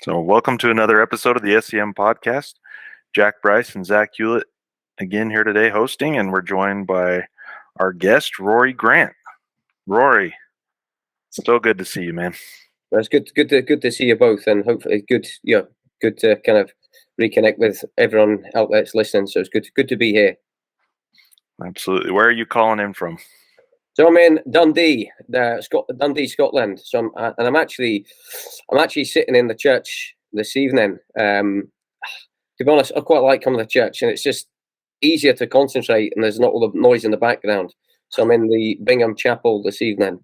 So, welcome to another episode of the S.E.M podcast. Jack Bryce and Zach Hewlett again here today hosting, and we're joined by our guest, Rory Grant. Rory, still good to see you, man. It's good to see you both, and hopefully good to kind of reconnect with everyone out there that's listening. So it's good to be here. Absolutely. Where are you calling in from? So I'm in Dundee, Dundee, Scotland. So I'm actually sitting in the church this evening. To be honest, I quite like coming to church, and it's just easier to concentrate, and there's not all the noise in the background. So I'm in the Bingham Chapel this evening.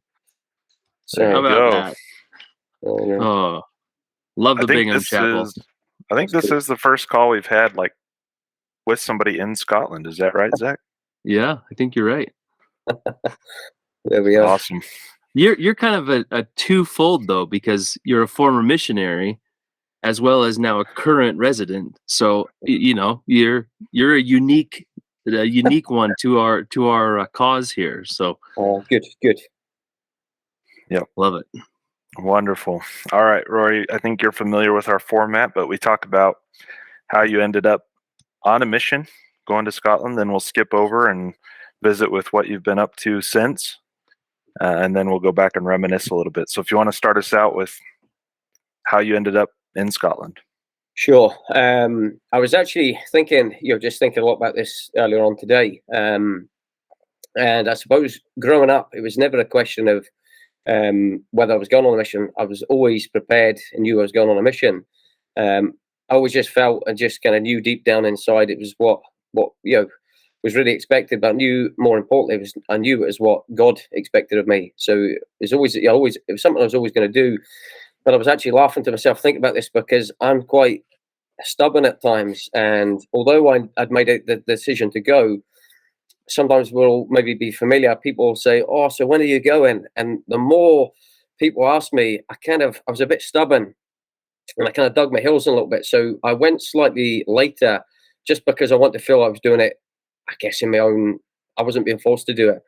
So how about that? Oh, love the Bingham Chapel. I think this is the first call we've had with somebody in Scotland. Is that right, Zach? Yeah, I think you're right. There we are. Awesome. You're kind of a twofold though, because you're a former missionary as well as now a current resident. So you're a unique one to our cause here. So good. Yep, love it. Wonderful. All right, Rory, I think you're familiar with our format, but we talk about how you ended up on a mission going to Scotland, then we'll skip over and visit with what you've been up to since, and then we'll go back and reminisce a little bit. So if you want to start us out with how you ended up in Scotland. Sure. I was actually thinking a lot about this earlier on today. And I suppose growing up, it was never a question of whether I was going on a mission. I was always prepared and knew I was going on a mission. I always just felt and just kind of knew deep down inside it was what was really expected, but I knew more importantly I knew it was what God expected of me. So it was something I was always going to do. But I was actually laughing to myself thinking about this because I'm quite stubborn at times, and although I'd made the decision to go, sometimes we'll maybe be familiar. People will say, "Oh, so when are you going?" And the more people ask me, I was a bit stubborn, and I kind of dug my heels in a little bit. So I went slightly later, just because I wanted to feel I was doing it, I guess, in my own. I wasn't being forced to do it.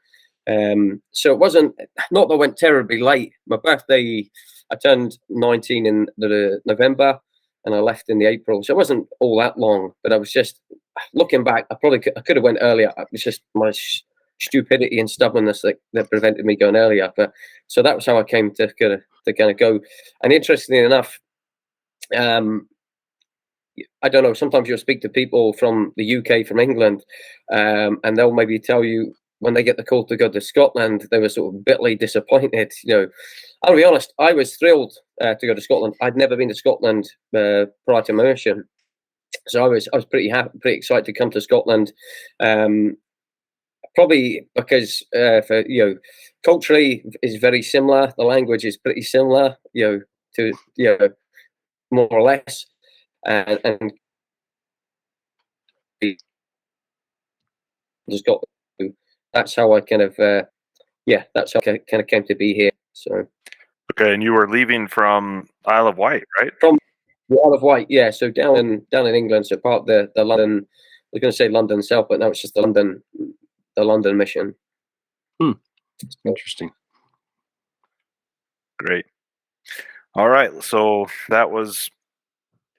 So it wasn't not that I went terribly late. My birthday, I turned 19 in the November, and I left in the April. So it wasn't all that long, but I was just looking back. I could have went earlier. It was just my stupidity and stubbornness that prevented me going earlier. But so that was how I came to kind of go. And interestingly enough, I don't know, sometimes you'll speak to people from the UK, from England, and they'll maybe tell you when they get the call to go to Scotland, they were sort of bitterly disappointed. I'll be honest, I was thrilled to go to Scotland. I'd never been to Scotland prior to my mission. So I was pretty happy, pretty excited to come to Scotland. Probably because culturally is very similar. The language is pretty similar, to more or less. And just got. That's how I kind of that's how I kind of came to be here. So. Okay, and you were leaving from Isle of Wight, right? From the Isle of Wight, yeah. So down in England, so part of the London. I was going to say London South, but now it's just the London Mission. Interesting. Great. All right, so that was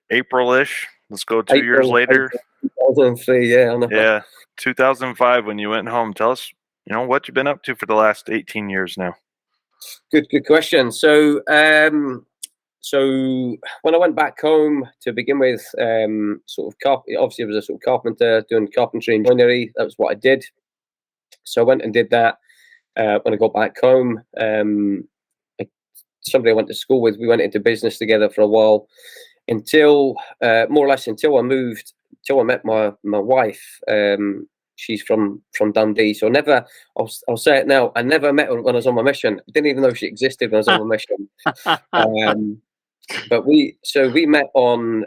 April-ish. Let's go 2 years later. 2003, yeah. Yeah, 2005 when you went home. Tell us, what you've been up to for the last 18 years now. Good question. So, so when I went back home to begin with, obviously I was a sort of carpenter doing carpentry and joinery. That was what I did. So I went and did that. When I got back home, somebody I went to school with, we went into business together for a while until more or less until I moved, until I met my wife. She's from Dundee, so I'll say it now. I never met her when I was on my mission. I didn't even know she existed when I was on my mission. But we met on,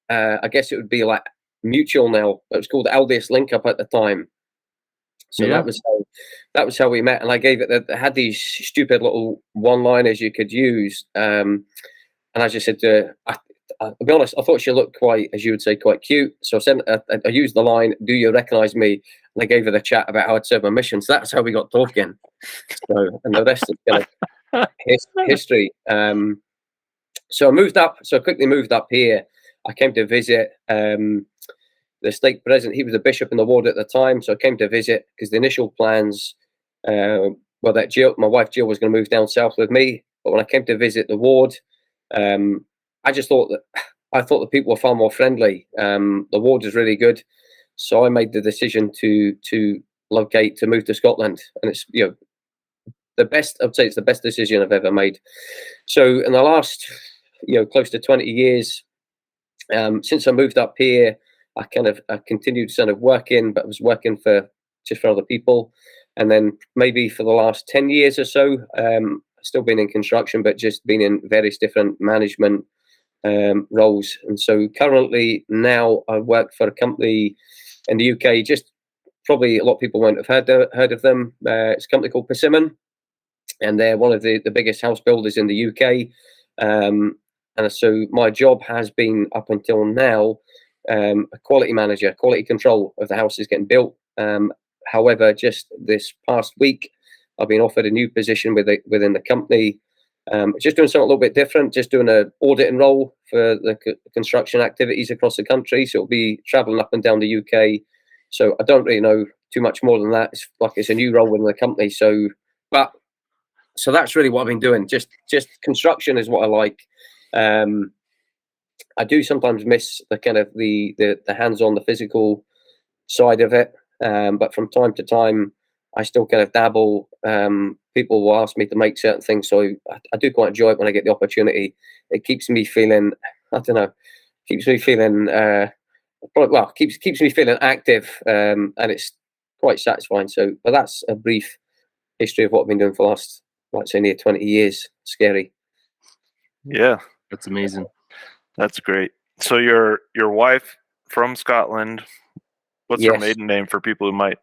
I guess it would be like mutual now. It was called Aldius Link Up at the time. So yeah. that was how we met, and I gave it. I had these stupid little one-liners you could use, and I just said to her, I'll be honest, I thought she looked quite, as you would say, quite cute. So I used the line, "Do you recognise me?" And I gave her the chat about how I'd served my mission. So that's how we got talking. So, and the rest is kind of history. So I moved up. So I quickly moved up here. I came to visit the stake president. He was the bishop in the ward at the time. So I came to visit because the initial plans, that Jill, my wife Jill, was going to move down south with me. But when I came to visit the ward, I just thought the people were far more friendly. The ward is really good. So I made the decision to move to Scotland, and it's the best. I'd say it's the best decision I've ever made. So in the last close to 20 years, since I moved up here, I continued working, but I was working just for other people, and then maybe for the last 10 years or so, still been in construction, but just been in various different management roles. And so currently now I work for a company in the UK. Just probably a lot of people won't have heard of them. It's a company called S.E.M, and they're one of the biggest house builders in the UK. And so my job has been up until now a quality manager, quality control of the houses getting built. However, just this past week, I've been offered a new position within the company. Just doing something a little bit different, just doing an auditing role for the construction activities across the country. So it'll be traveling up and down the UK. So I don't really know too much more than that. It's a new role within the company. So that's really what I've been doing. Just construction is what I like. I do sometimes miss the hands-on, the physical side of it. But from time to time, I still dabble. People will ask me to make certain things, so I do quite enjoy it when I get the opportunity. It keeps me feeling, keeps me feeling active, and it's quite satisfying. So, but that's a brief history of what I've been doing for the last, near 20 years. Scary. Yeah, That's amazing. That's great. So your wife from Scotland. What's her Yes. maiden name for people who might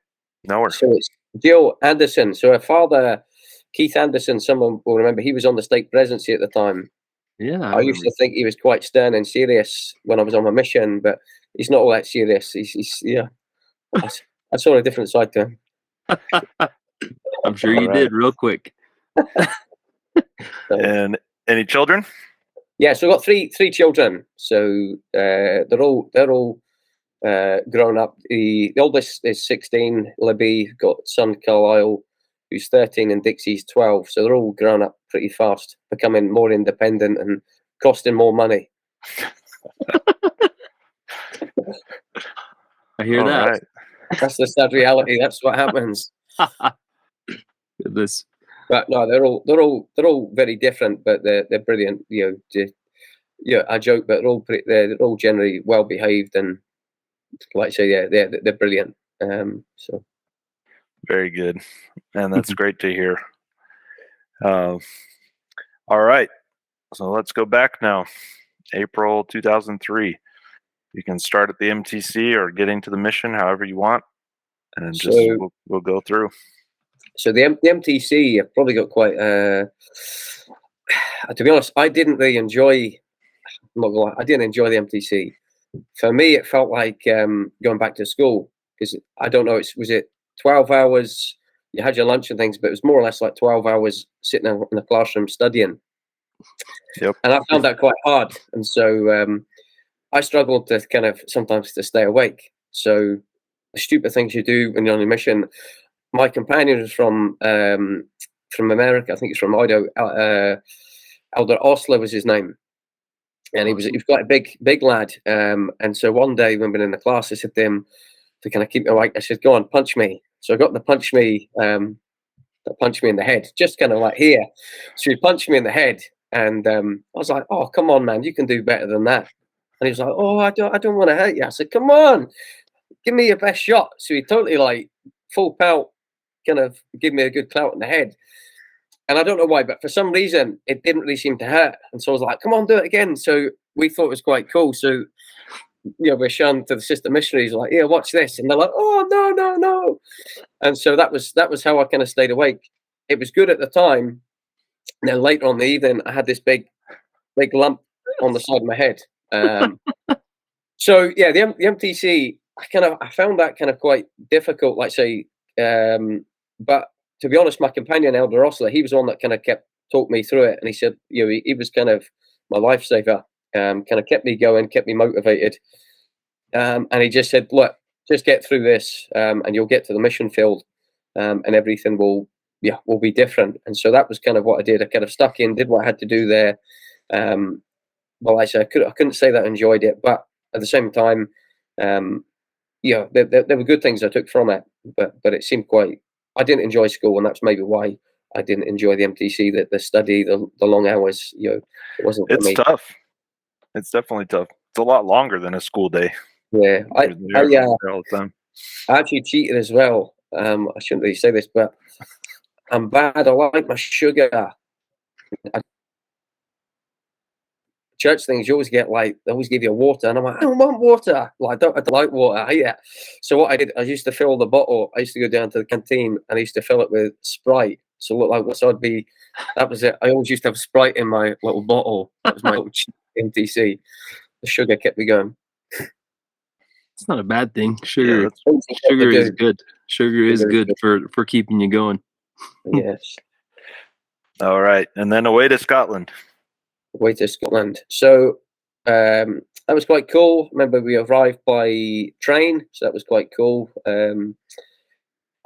know her? So it's Jill Anderson. So her father, Keith Anderson, someone will remember, he was on the stake presidency at the time. Yeah, I used to think he was quite stern and serious when I was on my mission, but he's not all that serious. He's I saw a different side to him. I'm sure you did real quick. And any children? Yeah, so I've got three children. So they're all grown up. The oldest is 16, Libby. Got son Carlisle, who's 13, and Dixie's 12. So they're all grown up pretty fast, becoming more independent and costing more money. I hear All that. right. That's the sad reality. That's what happens. This. But no, they're all very different, but they're brilliant. I joke, but they're all generally well behaved, and like I say, they're brilliant. So Very good, and that's great to hear. All right, so let's go back now. April 2003. You can start at the MTC or get into the mission, however you want, and we'll go through. So the MTC, I've probably got quite. To be honest, I didn't really enjoy. I'm not gonna lie, I didn't enjoy the MTC. For me, it felt like going back to school, because I don't know. Was it 12 hours? You had your lunch and things, but it was more or less like 12 hours sitting in the classroom studying. Yep. And I found that quite hard, and so I struggled to sometimes to stay awake. So the stupid things you do when you're on a mission. My companion was from America. I think he's from Idaho. Elder Osler was his name, and he was quite a big lad. And so one day when we were in the class, I said to him, to keep me awake, I said, "Go on, punch me." So I got to punch me in the head, just like here. So he punched me in the head, and I was like, "Oh, come on, man, you can do better than that." And he was like, "Oh, I don't want to hurt you." I said, "Come on, give me your best shot." So he totally full pelt, give me a good clout in the head. And I don't know why, but for some reason it didn't really seem to hurt. And so I was like, "Come on, do it again." So we thought it was quite cool. So we're shown to the sister missionaries, like, "Yeah, watch this," and they're like, "Oh, no." And so that was how I stayed awake. It was good at the time. And then later on in the evening, I had this big lump on the side of my head. So yeah, the MTC, I found that quite difficult, but to be honest, my companion Elder Osler, he was one that kept talking me through it, and he said, he was my lifesaver. Kind of kept me going, kept me motivated. And he just said, look, just get through this, and you'll get to the mission field, and everything will be different. And so that was kind of what I did. I kind of stuck in, did what I had to do there. Well, I couldn't say that I enjoyed it, but at the same time, there were good things I took from it, but it seemed I didn't enjoy school, and that's maybe why I didn't enjoy the MTC, the study, the long hours. It wasn't for me. It's tough. It's definitely tough. It's a lot longer than a school day. Yeah, I all the time. I actually cheated as well. I shouldn't really say this, but I'm bad. I like my sugar. Church things, you always get they always give you water, and I'm like, I don't want water. I don't like water. I hate it. So what I did, I used to fill the bottle. I used to go down to the canteen and I used to fill it with Sprite. So look like what I'd be. That was it. I always used to have Sprite in my little bottle. That was my little MTC. The sugar kept me going. It's not a bad thing. Sugar is good. Sugar is good for keeping you going. Yes. All right, and then away to Scotland. Way to Scotland. So that was quite cool. Remember, we arrived by train, so that was quite cool. I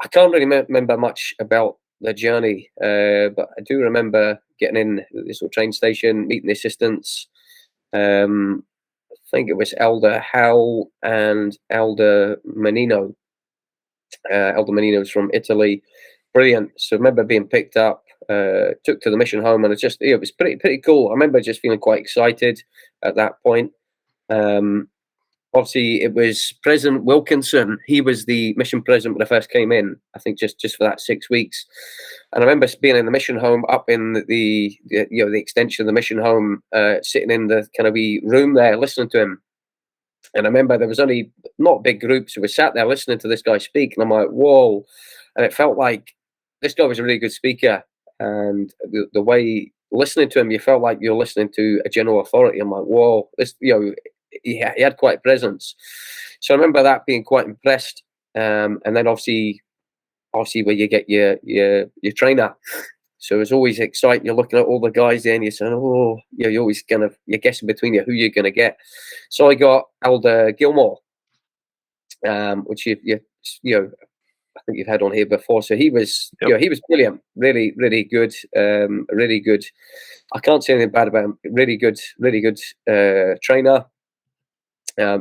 can't really remember much about the journey, but I do remember getting in this little train station, meeting the assistants. I think it was Elder Howell and Elder Menino. Elder Menino was from Italy. Brilliant. So I remember being picked up, took to the mission home, and it was pretty cool. I remember just feeling quite excited at that point. Obviously, it was President Wilkinson. He was the mission president when I first came in. I think just for that 6 weeks. And I remember being in the mission home, up in the extension of the mission home, sitting in the kind of wee room there, listening to him. And I remember there was only not big groups who were sat there listening to this guy speak, and I'm like, whoa! And it felt like this guy was a really good speaker, and the way listening to him, you felt like you're listening to a general authority. I'm like, whoa, this, he had quite a presence. So I remember that being quite impressed. And then obviously where you get your trainer. So it's always exciting. You're looking at all the guys there and you're saying, oh, you're always you're guessing between who you're going to get. So I got Elder Gilmore, which I think you've had on here before. So he was, he was brilliant, really, really good, really good. I can't say anything bad about him. Really good trainer.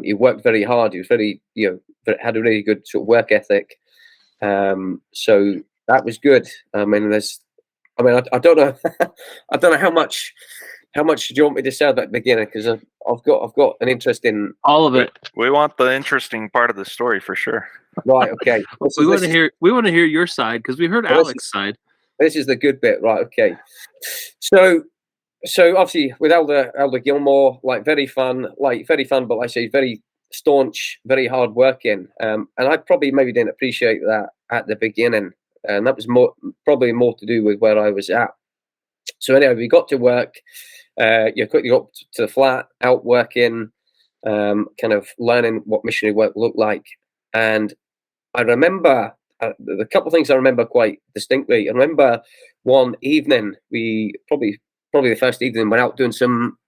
He worked very hard. He was very, had a really good sort of work ethic. So that was good. I don't know, I don't know how much do you want me to say at the beginning? Because I've got an interest in all of it. We want the interesting part of the story for sure. Right. Okay. We want to hear your side, because we heard Alex's side. This is the good bit, right? Okay. So obviously with Elder Gilmore, very fun, but like I say, very staunch, very hard working. And I probably maybe didn't appreciate that at the beginning, and that was probably more to do with where I was at. So anyway, we got to work. Quickly got to the flat, out working, kind of learning what missionary work looked like. And I remember the couple of things I remember quite distinctly. I remember one evening, we probably the first evening, went out doing some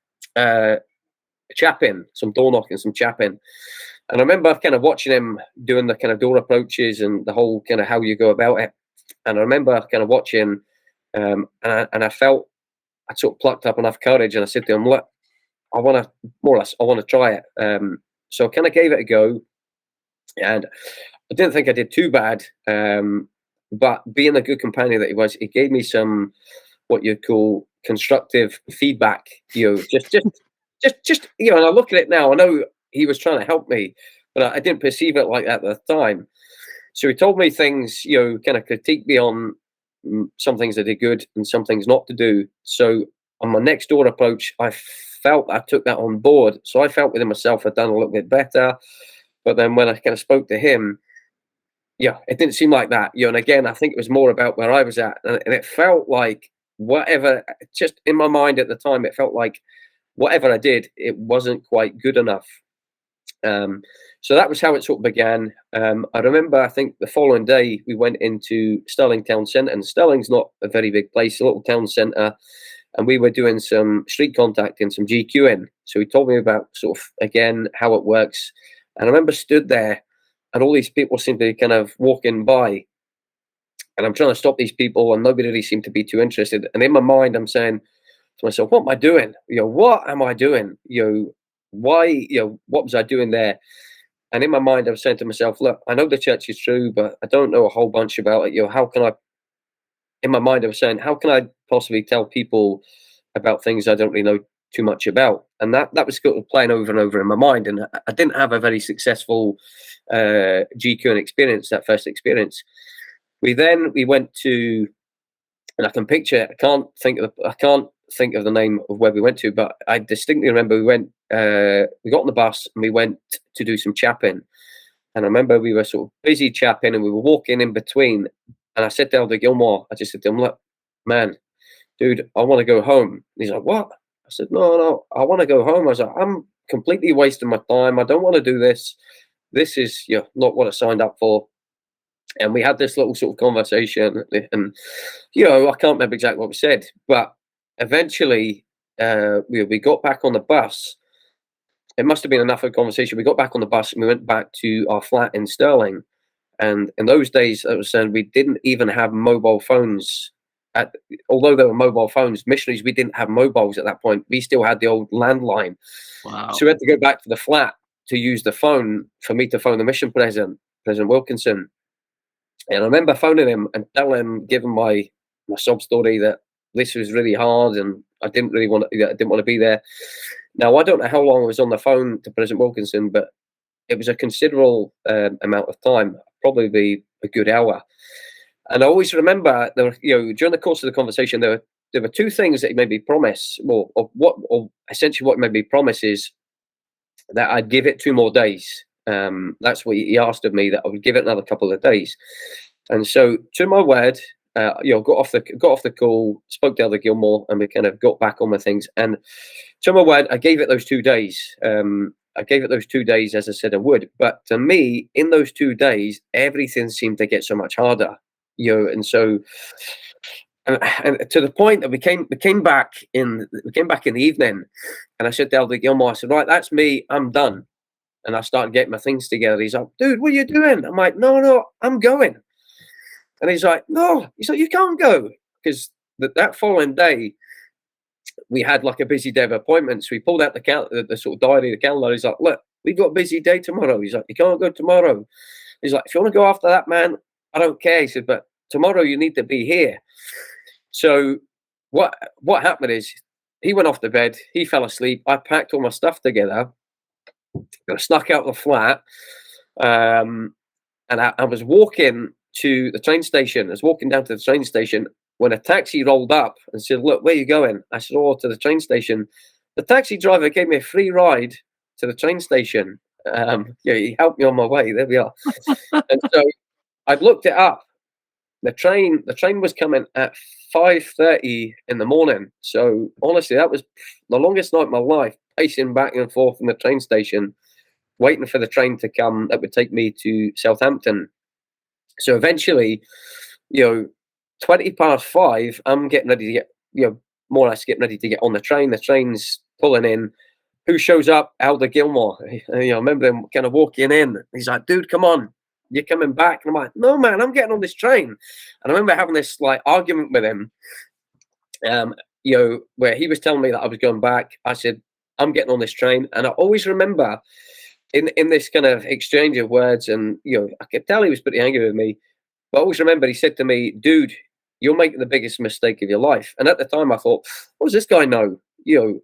chapping, some door knocking, some chapping. And I remember kind of watching him doing the kind of door approaches and the whole kind of how you go about it. And I remember kind of watching, and I felt I sort of plucked up enough courage, and I said to him, look, I want to try it. So I kind of gave it a go, and I didn't think I did too bad. But being the good companion that he was, he gave me some what you'd call constructive feedback. Just and I look at it now, I know he was trying to help me, but I didn't perceive it like that at the time. So he told me things, kind of critiqued me on some things I did good and some things not to do. So on my next door approach, I felt I took that on board. So I felt within myself I'd done a little bit better. But then when I kind of spoke to him, it didn't seem like that. And again, I think it was more about where I was at. And it felt like whatever, just in my mind at the time, it felt like whatever I did, it wasn't quite good enough. So that was how it sort of began. I remember, I think the following day we went into Stirling town centre, and Stirling's not a very big place, a little town centre. and we were doing some street contacting, some GQing. So he told me about sort of, again, how it works. And I remember stood there and all these people seemed to be kind of walking by, and I'm trying to stop these people and nobody really seemed to be too interested. And in my mind, I'm saying to myself, what am I doing? What am I doing? Why, what was I doing there? And in my mind, I was saying to myself, look, I know the church is true, but I don't know a whole bunch about it. How can I, in my mind, I was saying, how can I possibly tell people about things I don't really know too much about? And that was sort of playing over and over in my mind. And I didn't have a very successful GQ experience, that first experience. We went to, and I can picture, I can't think of the name of where we went to, but I distinctly remember we got on the bus and we went to do some chapping. And I remember we were sort of busy chapping and we were walking in between. And I said to Elder Gilmore, I just said to him, look, man, dude, I want to go home. And he's like, what? I said, no, I want to go home. I was like, I'm completely wasting my time. I don't want to do this. This is not what I signed up for. And we had this little sort of conversation, and I can't remember exactly what we said, but eventually we got back on the bus. It must have been enough of a conversation. We got back on the bus and we went back to our flat in Stirling. And in those days, I was saying, we didn't even have mobile phones. Although there were mobile phones, missionaries, we didn't have mobiles at that point. We still had the old landline. Wow. So we had to go back to the flat to use the phone for me to phone the mission president, President Wilkinson. And I remember phoning him and telling him, giving my sob story, that this was really hard and I didn't want to be there. Now, I don't know how long I was on the phone to President Wilkinson, but it was a considerable amount of time, probably a good hour. And I always remember, during the course of the conversation, there were two things that he made me promise. Or essentially what he made me promise is that I'd give it 2 more days. That's what he asked of me, that I would give it another couple of days. And so, to my word, got off the call, spoke to Elder Gilmore, and we kind of got back on with things. And to my word, I gave it those 2 days. I gave it those 2 days, as I said I would. But to me, in those 2 days, everything seemed to get so much harder. And so, and to the point that we came back in the evening, and I said to Elder Gilmore, I said, right, that's me, I'm done. And I started getting my things together. He's like, dude, what are you doing? I'm like, no, I'm going. And he's like, no. He's like, you can't go. Because that following day, we had like a busy day of appointments. We pulled out the sort of diary, the calendar. He's like, look, we've got a busy day tomorrow. He's like, you can't go tomorrow. He's like, if you want to go after that, man, I don't care. He said, but tomorrow you need to be here. So what happened is, he went off to bed. He fell asleep. I packed all my stuff together. I snuck out the flat, and I was walking to the train station. I was walking down to the train station when a taxi rolled up and said, look, where are you going? I said, to the train station. The taxi driver gave me a free ride to the train station. He helped me on my way. There we are. And so I'd looked it up. The train was coming at 5:30 in the morning. So honestly, that was the longest night of my life, pacing back and forth in the train station, waiting for the train to come that would take me to Southampton. So eventually, 5:20, I'm getting ready to get, more or less getting ready to get on the train. The train's pulling in. Who shows up? Elder Gilmore. I remember him kind of walking in. He's like, dude, come on. You're coming back. And I'm like, no, man, I'm getting on this train. And I remember having this argument with him, where he was telling me that I was going back. I said, I'm getting on this train. And I always remember in this kind of exchange of words, and, I could tell he was pretty angry with me. But I always remember he said to me, dude, you're making the biggest mistake of your life. And at the time I thought, what does this guy know?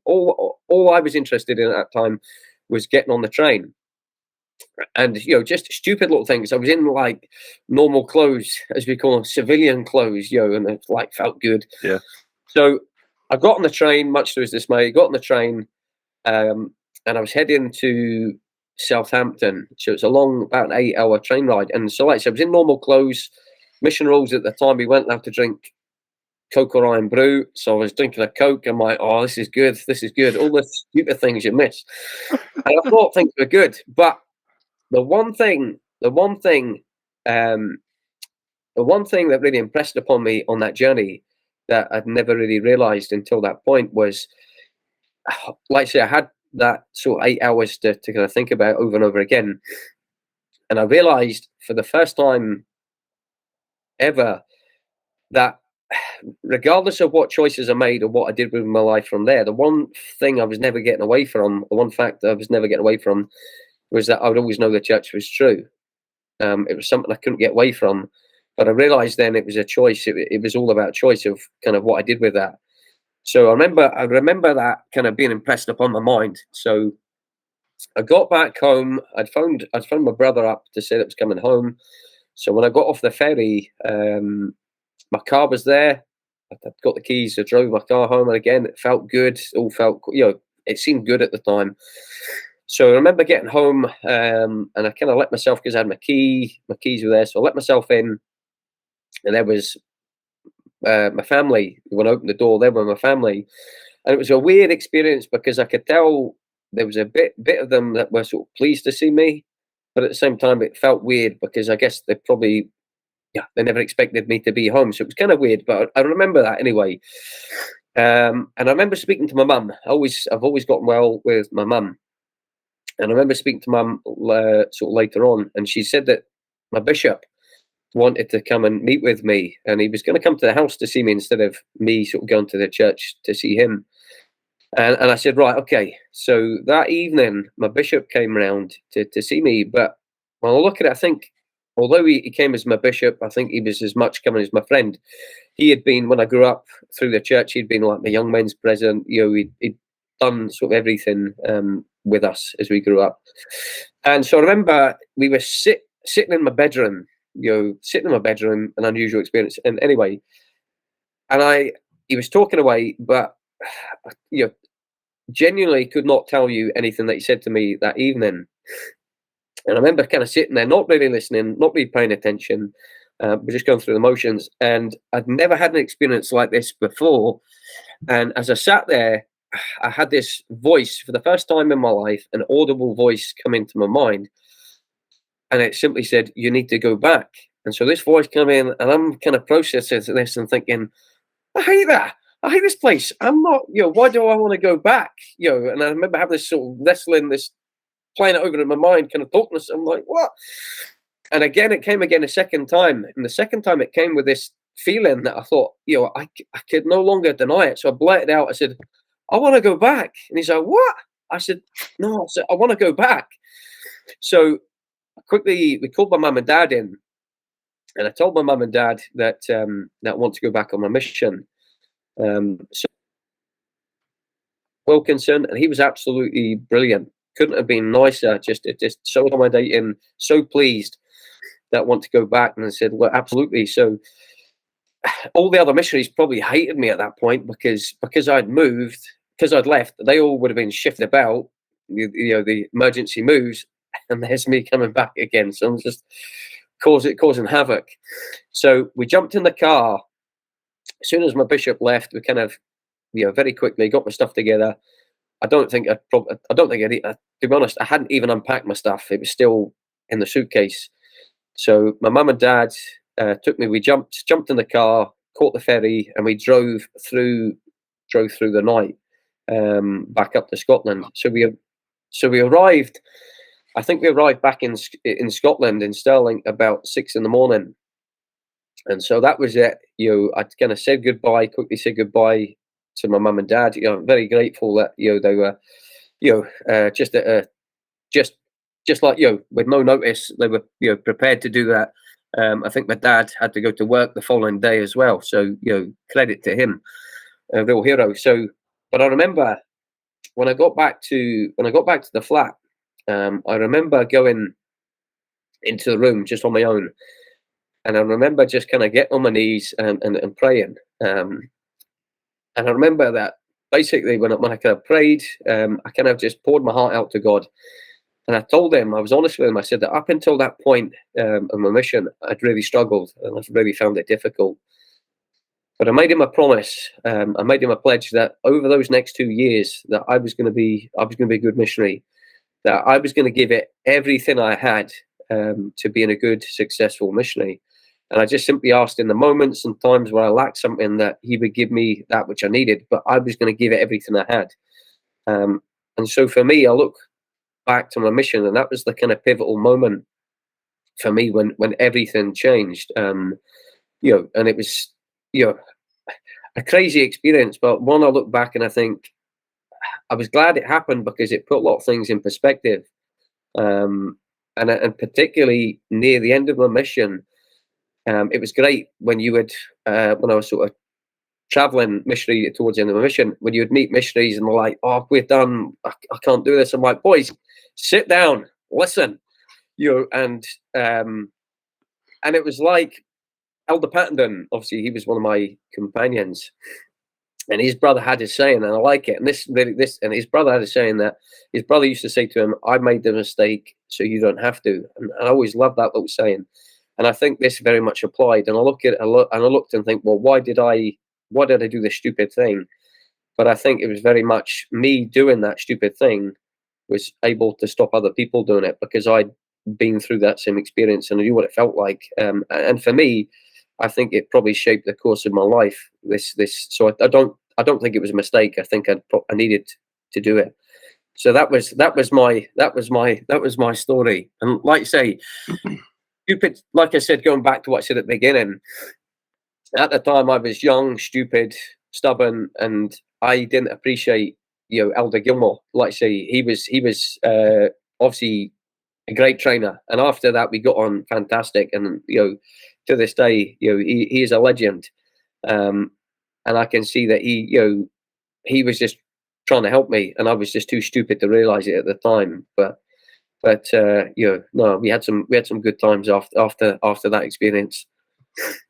All I was interested in at that time was getting on the train. And, just stupid little things. I was in like normal clothes, as we call them, civilian clothes, and it felt good. Yeah. So I got on the train, much to his dismay, got on the train, and I was heading to Southampton. So it's about an 8-hour train ride. And so, I was in normal clothes. Mission rules at the time, we weren't allowed to drink Coke or Iron Brew. So I was drinking a Coke. I'm like, oh, this is good. This is good. All the stupid things you miss. And I thought things were good. But the one thing that really impressed upon me on that journey that I'd never really realised until that point was, like I say, I had that sort of 8 hours to kind of think about over and over again. And I realised for the first time ever that regardless of what choices I made or what I did with my life from there, the one thing I was never getting away from, the one fact that I was never getting away from, was that I would always know the church was true. It was something I couldn't get away from. But I realised then it was a choice. It was all about choice of kind of what I did with that. So I remember that kind of being impressed upon my mind. So I got back home. I'd phoned my brother up to say that I was coming home. So when I got off the ferry, my car was there. I'd got the keys. I drove my car home, and again, it felt good. It all felt, it seemed good at the time. So I remember getting home, and I kind of let myself, because I had my keys were there. So I let myself in, and there was my family. When I opened the door, there were my family, and it was a weird experience because I could tell there was a bit of them that were sort of pleased to see me, but at the same time, it felt weird because I guess they probably, they never expected me to be home. So it was kind of weird, but I remember that anyway. And I remember speaking to my mum. I've always gotten well with my mum. And I remember speaking to mum sort of later on, and she said that my bishop wanted to come and meet with me, and he was going to come to the house to see me instead of me sort of going to the church to see him. And I said, right, okay. So that evening, my bishop came round to see me. But when I look at it, I think, although he came as my bishop, I think he was as much coming as my friend. He had been, when I grew up through the church, he'd been like my young men's president. He'd done sort of everything with us as we grew up. And so I remember we were sitting in my bedroom, an unusual experience. And anyway, he was talking away, but genuinely could not tell you anything that he said to me that evening. And I remember kind of sitting there, not really listening, not really paying attention, but just going through the motions. And I'd never had an experience like this before. And as I sat there, I had this voice for the first time in my life, an audible voice come into my mind. And it simply said, "You need to go back." And so this voice came in, and I'm kind of processing this and thinking, I hate that. I hate this place. I'm not, why do I want to go back? And I remember having this sort of wrestling, this playing it over in my mind, kind of talking to I'm like, what? And again, it came again a second time. And the second time it came with this feeling that I thought, I could no longer deny it. So I blurted out, I said, I want to go back. And he's like, what? I said, no, I want to go back. So quickly, we called my mum and dad in. And I told my mum and dad that that I want to go back on my mission. So Wilkinson, and he was absolutely brilliant. Couldn't have been nicer. Just so accommodating, so pleased that I want to go back. And I said, well, absolutely. So all the other missionaries probably hated me at that point because I'd moved, because I'd left. They all would have been shifted about, the emergency moves, and there's me coming back again. So I'm just causing havoc. So we jumped in the car. As soon as my bishop left, we kind of, very quickly got my stuff together. To be honest, I hadn't even unpacked my stuff. It was still in the suitcase. So my mum and dad took me. We jumped in the car, caught the ferry, and we drove through the night back up to Scotland. So we arrived. I think we arrived back in Scotland, in Stirling, about 6 a.m. And so that was it. I'd kind of quickly said goodbye to my mum and dad. I'm very grateful that they were, just like with no notice, they were prepared to do that. I think my dad had to go to work the following day as well. So credit to him, a real hero. So, but I remember when I got back to the flat, I remember going into the room just on my own. And I remember just kind of getting on my knees and praying. And I remember that basically when I kind of prayed, I kind of just poured my heart out to God. And I told him, I was honest with him, I said that up until that point in my mission, I'd really struggled and I've really found it difficult. But I made him a promise. I made him a pledge that over those next 2 years that I was going to be a good missionary, that I was going to give it everything I had to being a good, successful missionary. And I just simply asked in the moments and times where I lacked something that he would give me that which I needed, but I was going to give it everything I had. And so for me, I look back to my mission, and that was the kind of pivotal moment for me when everything changed. And it was, a crazy experience. But one, I look back and I think I was glad it happened because it put a lot of things in perspective. And particularly near the end of my mission, it was great when you would, when I was sort of traveling missionary towards the end of my mission, when you would meet missionaries and they're like, "Oh, we're done. I can't do this." I'm like, "Boys, sit down, listen." And it was like Elder Pattenden, obviously he was one of my companions, and his brother had his saying, and I like it. And and his brother had a saying that his brother used to say to him, "I made the mistake, so you don't have to." And I always loved that little saying. And I think this very much applied. And I look at it, and I looked and think, well, why did I do this stupid thing? But I think it was very much me doing that stupid thing was able to stop other people doing it, because I'd been through that same experience and I knew what it felt like. And for me, I think it probably shaped the course of my life. So I don't think it was a mistake. I think I needed to do it. So that was my story. And like I say, stupid. Like I said, going back to what I said at the beginning, at the time I was young, stupid, stubborn, and I didn't appreciate Elder Gilmore. Like I say, he was obviously a great trainer, and after that we got on fantastic. And to this day, he is a legend. And I can see that he was just trying to help me, and I was just too stupid to realize it at the time. But no, we had some good times after that experience.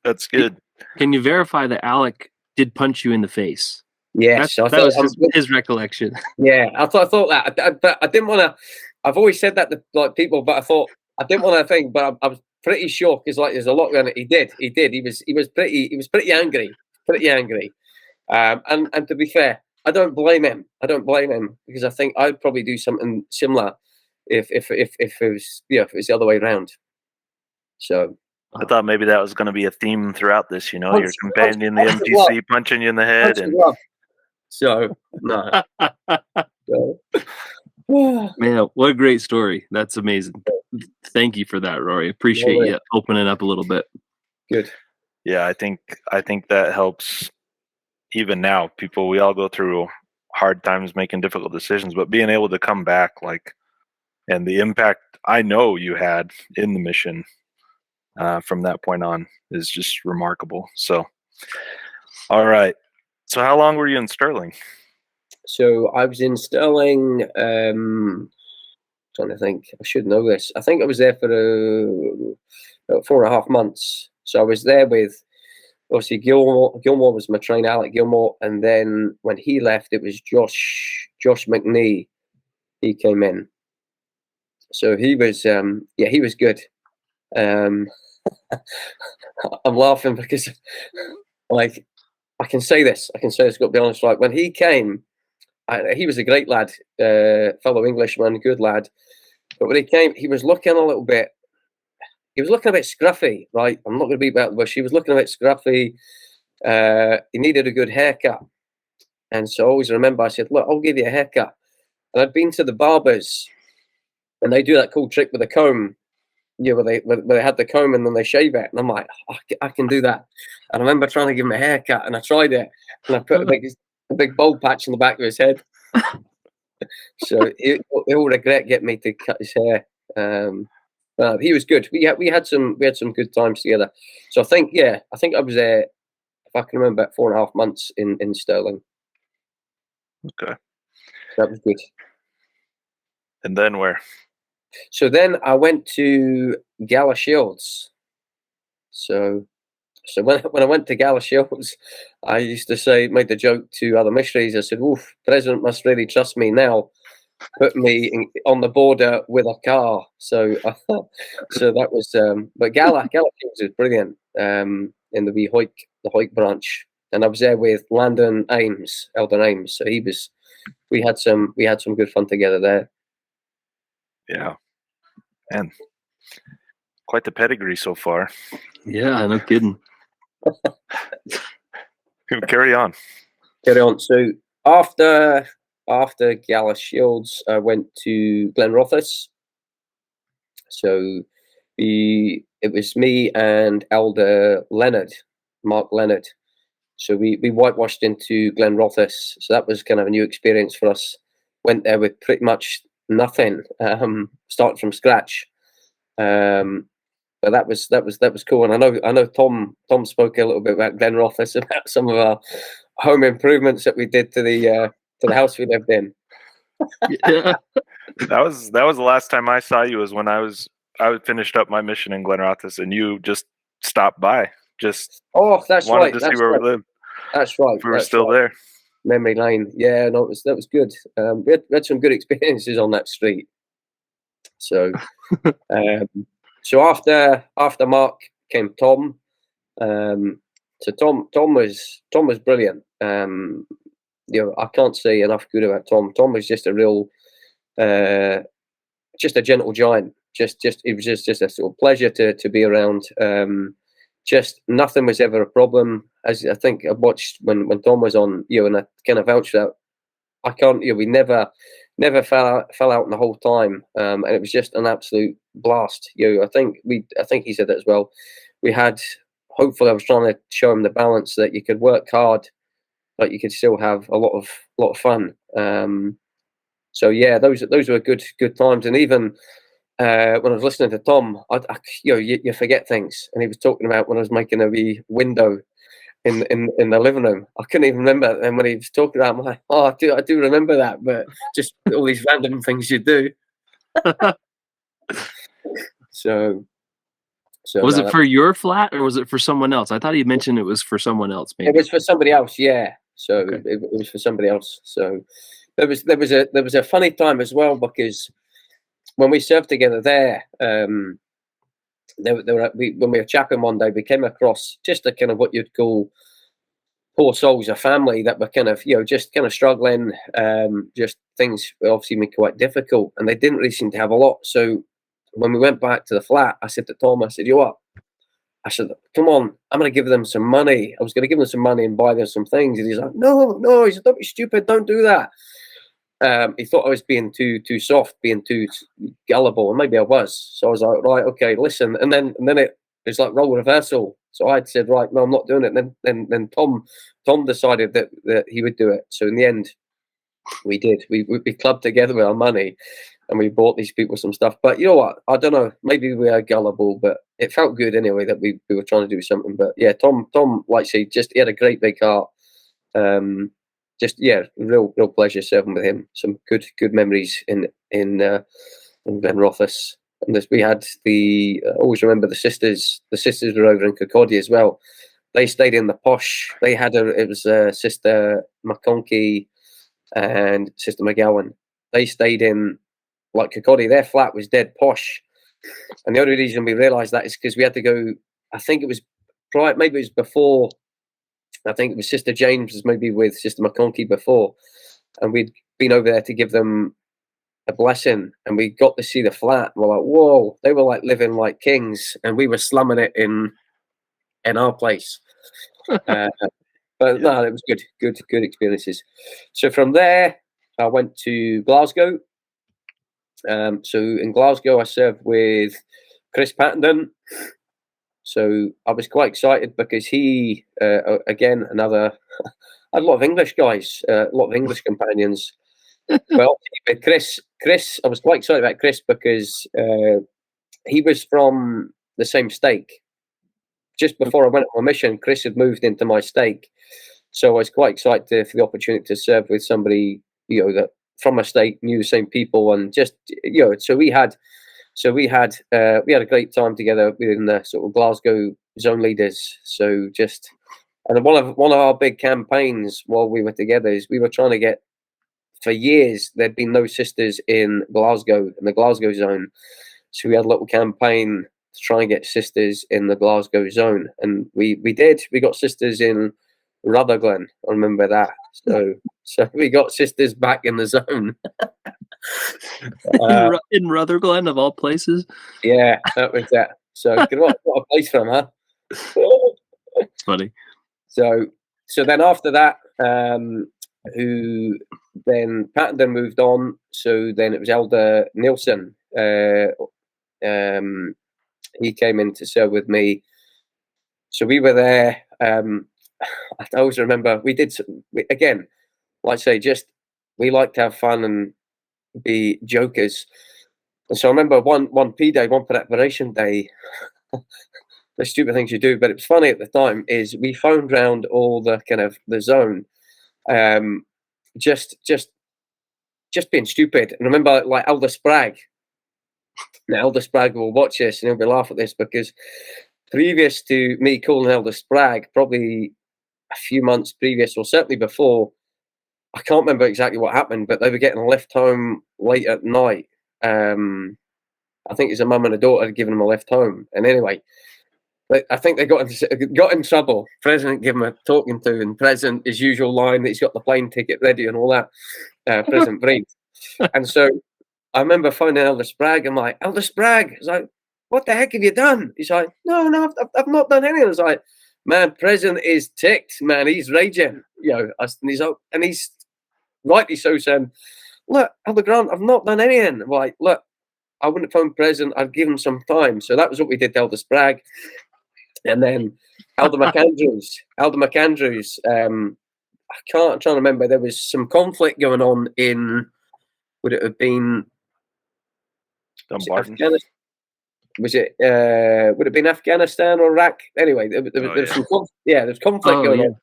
That's good. Can you verify that Alec did punch you in the face? Yes, that was his recollection. Yeah, I thought that, but I didn't want to. I've always said that to like people, but I thought I didn't want to think. But I was pretty sure, because like there's a lot going on. He did. He was pretty angry, And to be fair, I don't blame him. Because I think I'd probably do something similar if it was if it was the other way around. So I thought maybe that was going to be a theme throughout this. Your companion, the MTC, punching you in the head, and so no. Man, what a great story. That's amazing. Thank you for that, Rory. Appreciate you opening up a little bit. Good. Yeah, I think that helps. Even now, we all go through hard times making difficult decisions, but being able to come back, and the impact I know you had in the mission from that point on is just remarkable. So, all right. So how long were you in Stirling? So I was in Stirling, trying to think, I should know this. I think I was there for about 4.5 months. So I was there with, obviously, Gilmore was my trainer, Alec Gilmore. And then when he left, it was Josh McNee. He came in. So he was, he was good. I'm laughing because, I can say this, got to be honest. When he came, he was a great lad, fellow Englishman, good lad. But when he came, he was looking a little bit. He was looking a bit scruffy, right? I'm not going to beat about the bush. He was looking a bit scruffy. He needed a good haircut, and so I always remember I said, "Look, I'll give you a haircut." And I'd been to the barbers, and they do that cool trick with a comb. Where they had the comb and then they shave it, and I'm like, I can do that. And I remember trying to give him a haircut, and I tried it, and I put a big bald patch on the back of his head. So he'll regret getting me to cut his hair. He was good. We had some good times together. So I think I was there, if I can remember, about 4.5 months in Stirling. Okay, that was good. And then where? So then I went to Galashiels. So when I went to Galashiels, I used to made the joke to other missionaries. I said, "Oof, President must really trust me now. Put me on the border with a car." So that was, but Galashiels is brilliant in the Hoyk branch, and I was there with Elder Ames. So we had some good fun together there. Yeah, and Quite the pedigree so far. Yeah, no kidding. Carry on. Carry on. So after Gala Shields, I went to Glenrothes. So it was me and Elder Leonard, Mark Leonard. So we whitewashed into Glenrothes. So that was kind of a new experience for us. Went there with pretty much nothing, starting from scratch. But that was cool. And I know Tom spoke a little bit about Glenrothes, about some of our home improvements that we did to the house we lived in. Yeah. That was the last time I saw you, was when I finished up my mission in Glenrothes, and you just stopped by. Just that's wanted right. to That's see where right. we lived. That's right. If we were still there. Memory lane. Yeah, no, that was good. We had some good experiences on that street. So, so after Mark came Tom. So Tom was brilliant. I can't say enough good about Tom. Tom was just a real, just a gentle giant. It was just a sort of pleasure to be around. Just nothing was ever a problem. As I think I watched when Tom was on, and I kind of vouched that. I can't, we never fell out in the whole time, and it was just an absolute blast. I think he said that as well. We had, hopefully, I was trying to show him the balance that you could work hard, but you could still have a lot of fun. So yeah, those were good times, and even. When I was listening to Tom, you forget things, and he was talking about when I was making a wee window in the living room. I couldn't even remember, and when he was talking about, I'm like, I do remember that, but just all these random things you do. So was it for your flat, or was it for someone else? I thought he mentioned it was for someone else. Maybe it was for somebody else. Yeah, so okay. it was for somebody else. So there was a funny time as well, because when we served together there, when we were chapping one day, we came across just a kind of what you'd call poor souls, a family that were kind of, just kind of struggling. Just things obviously made quite difficult, and they didn't really seem to have a lot. So when we went back to the flat, I said to Tom, I said, "You what?" I said, "Come on, I'm going to give them some money." I was going to give them some money and buy them some things. And he's like, No. He said, "Don't be stupid. Don't do that." He thought I was being too soft, being too gullible, and maybe I was. So I was like, right, okay, listen. And then it's like role reversal. So I said, right, no, I'm not doing it. And then Tom decided that he would do it. So in the end, we did. We clubbed together with our money, and we bought these people some stuff. But you know what? I don't know. Maybe we are gullible, but it felt good anyway that we were trying to do something. But yeah, Tom, like I say, he had a great big heart. Real pleasure serving with him. Some good memories in Glenrothes. And we had I always remember the sisters. The sisters were over in Kirkcaldy as well. They stayed in the posh. They had it was Sister McConkey and Sister McGowan. They stayed in like Kirkcaldy. Their flat was dead posh. And the only reason we realised that is because we had to go. I think it was maybe it was before. I think it was Sister James was maybe with Sister McConkey before, and we'd been over there to give them a blessing, and we got to see the flat. We're like, whoa, they were like living like kings, and we were slumming it in our place. But no, it was good experiences. So from there, I went to Glasgow. So in Glasgow, I served with Chris Pattenden. So I was quite excited because he, again, another, I had a lot of English guys, a lot of English companions. Well, with Chris, I was quite excited about Chris because he was from the same stake. Just before I went on my mission, Chris had moved into my stake. So I was quite excited for the opportunity to serve with somebody, that from my stake, knew the same people, and just, so we had a great time together within the sort of Glasgow zone leaders. So and one of our big campaigns while we were together is we were trying to get, for years, there'd been no sisters in Glasgow, in the Glasgow zone. So we had a little campaign to try and get sisters in the Glasgow zone. And we did. We got sisters in Rutherglen. I remember that. So we got sisters back in the zone. In Rutherglen, of all places. Yeah, that was that. So what a place from, huh? It's funny. So then after that, who then Pattenden moved on. So then it was Elder Nielsen. He came in to serve with me. So we were there. I always remember again, like I say, just we like to have fun and be jokers. And so I remember one P day, one preparation day. The stupid things you do, but it was funny at the time. Is we phoned round all the kind of the zone, just being stupid. And remember, like Elder Spragg. Now Elder Spragg will watch this and he'll be laugh at this, because previous to me calling Elder Spragg, probably a few months previous, or certainly before, I can't remember exactly what happened, but they were getting a lift home late at night. I think it's a mum and a daughter had given them a lift home. And anyway, I think they got in trouble. President gave him a talking to, and President, his usual line that he's got the plane ticket ready and all that, President Vriens. And so I remember phoning Elder Spragg. I'm like, Elder Spragg. He's like, what the heck have you done? He's like, no, I've not done anything. I was like, man, President is ticked, man. He's raging, and he's rightly so saying, look, Elder Grant, I've not done anything. I'm like, look, I wouldn't have phoned President. I'd give him some time. So that was what we did to Elder Spragg. And then Elder McAndrews. I'm trying to remember. There was some conflict going on in, would it have been Dumbarton? would it have been Afghanistan or Iraq? Anyway, there was some there's conflict going on.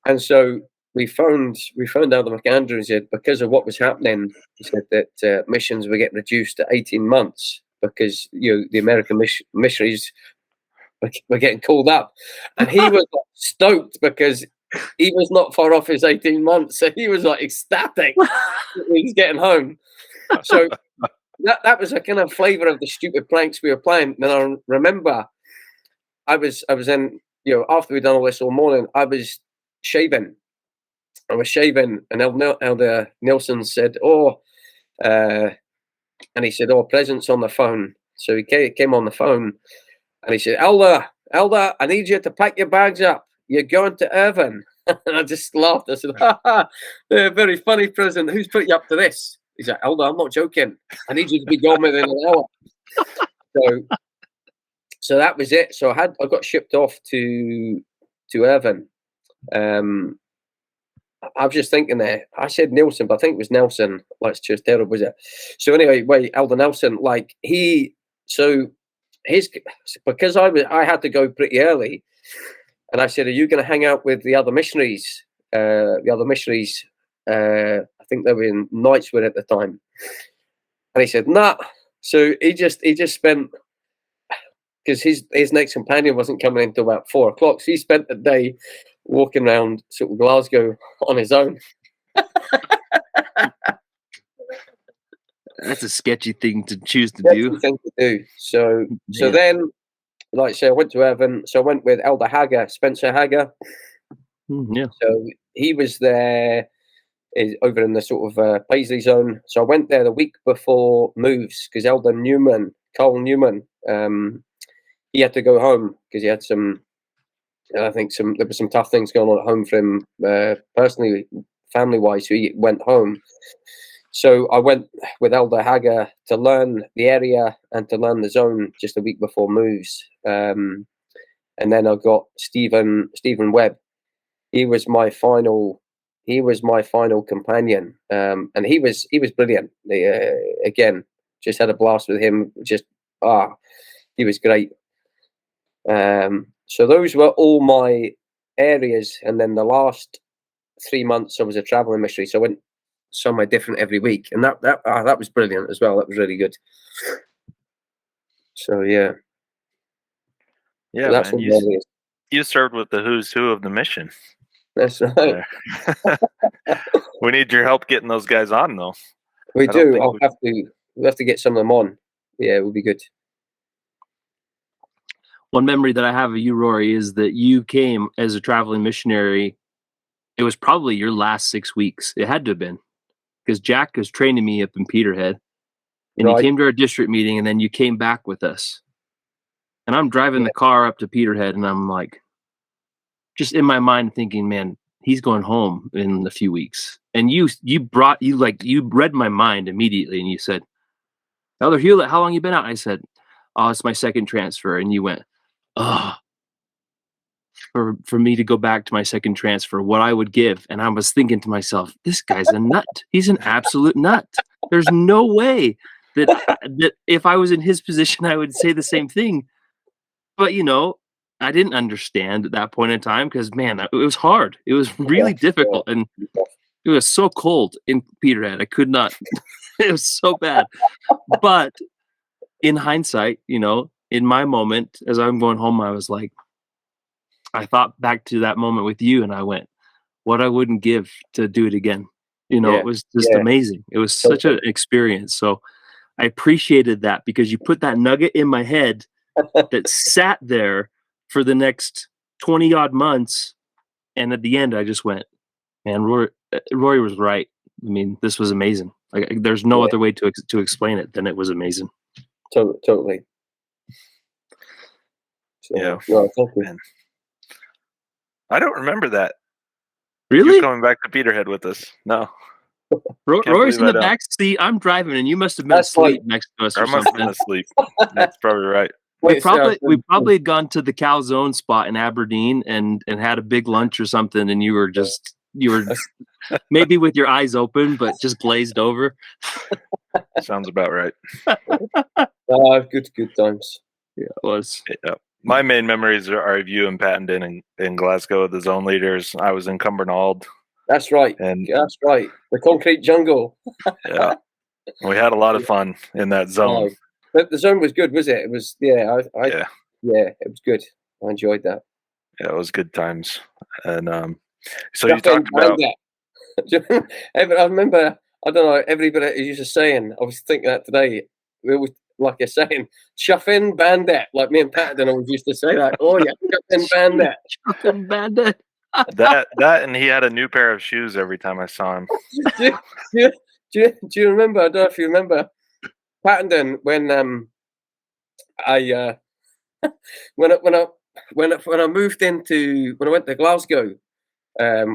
And so we phoned Elder McAndrews and said, because of what was happening, he said that missions were getting reduced to 18 months because the American missionaries were getting called up. And he was stoked because he was not far off his 18 months. So he was like ecstatic he was getting home. So that was a kind of flavour of the stupid pranks we were playing. And I remember I was in, after we'd done all this all morning, I was shaving, and Elder Nielsen said, and he said, President's on the phone. So he came on the phone, and he said, Elder, I need you to pack your bags up. You're going to Irvine. And I just laughed. I said, very funny, President. Who's put you up to this? He's like, Elder, I'm not joking. I need you to be gone within an hour. So that was it. So I got shipped off to Irvine. I was just thinking there. I said Nielsen, but I think it was Nelson. Like, it's just terrible, was it? So anyway, Elder Nelson, because I had to go pretty early, and I said, are you going to hang out with the other missionaries? I think they were in Knightswood at the time. And he said, nah. So he just spent, because his next companion wasn't coming until about 4 o'clock. So he spent the day walking around sort of Glasgow on his own. That's a sketchy thing to choose to do. So then, like I say, I went to Irvine. So I went with Elder Hager, Spencer Hager. Yeah. So he was there over in the sort of Paisley zone. So I went there the week before moves because Elder Carl Newman, he had to go home because he had there were some tough things going on at home for him personally, family-wise. So he went home. So I went with Elder Hager to learn the area and to learn the zone just a week before moves. And then I got Stephen Webb. He was my final companion. And he was brilliant. Again, just had a blast with him. He was great. So those were all my areas. And then the last 3 months I was a traveling missionary. So I went somewhere different every week, and that was brilliant as well. That was really good. So yeah, so that's man, you served with the who's who of the mission. That's right. We need your help getting those guys on, though. We have to get some of them on. Yeah, it would be good. One memory that I have of you, Rory, is that you came as a traveling missionary. It was probably your last 6 weeks. It had to have been. Because Jack was training me up in Peterhead, and you came to our district meeting, and then you came back with us. And I'm driving the car up to Peterhead, and I'm like, just in my mind thinking, man, he's going home in a few weeks. And you read my mind immediately, and you said, Elder Hewlett, how long you been out? I said, oh, it's my second transfer. And you went, oh, for me to go back to my second transfer, what I would give. And I was thinking to myself, this guy's a nut. He's an absolute nut. There's no way that if I was in his position, I would say the same thing. But, I didn't understand at that point in time because, man, it was hard. It was really difficult. And it was so cold in Peterhead. I could not. It was so bad. But in hindsight, in my moment, as I'm going home, I was like, I thought back to that moment with you, and I went, what I wouldn't give to do it again. It was just amazing. It was such an experience. So I appreciated that because you put that nugget in my head that sat there for the next 20 odd months. And at the end, I just went, man, Rory was right. I mean, this was amazing. Like, there's no other way to explain it than it was amazing. Totally. So, Yeah. Well, thank you. Man. I don't remember that. Really? You coming back to Peterhead with us? No. Rory's in the back seat. I'm driving, and you must have been asleep next to us, or I must have something. been asleep. That's probably right. We probably had gone to the Calzone spot in Aberdeen and had a big lunch or something, and you were maybe with your eyes open, but just glazed over. Sounds about right. Good times. Yeah, it was. Yeah. My main memories are of you and Pattenden in Glasgow, the zone leaders. I was in Cumbernauld. That's right. That's right. The concrete jungle. Yeah. We had a lot of fun in that zone. But the zone was good, was it? It was, yeah, it was good. I enjoyed that. Yeah, it was good times. And so you talked about... I remember, I don't know, everybody used to saying, I was thinking that today, we always, like you're saying, Chuffing Bandit, like me and Pattenden always used to say that. Oh yeah, Chuffing Bandit. Chuffing Bandit. that and he had a new pair of shoes every time I saw him. Do you remember? I don't know if you remember, Pattenden, when I moved into, when I went to Glasgow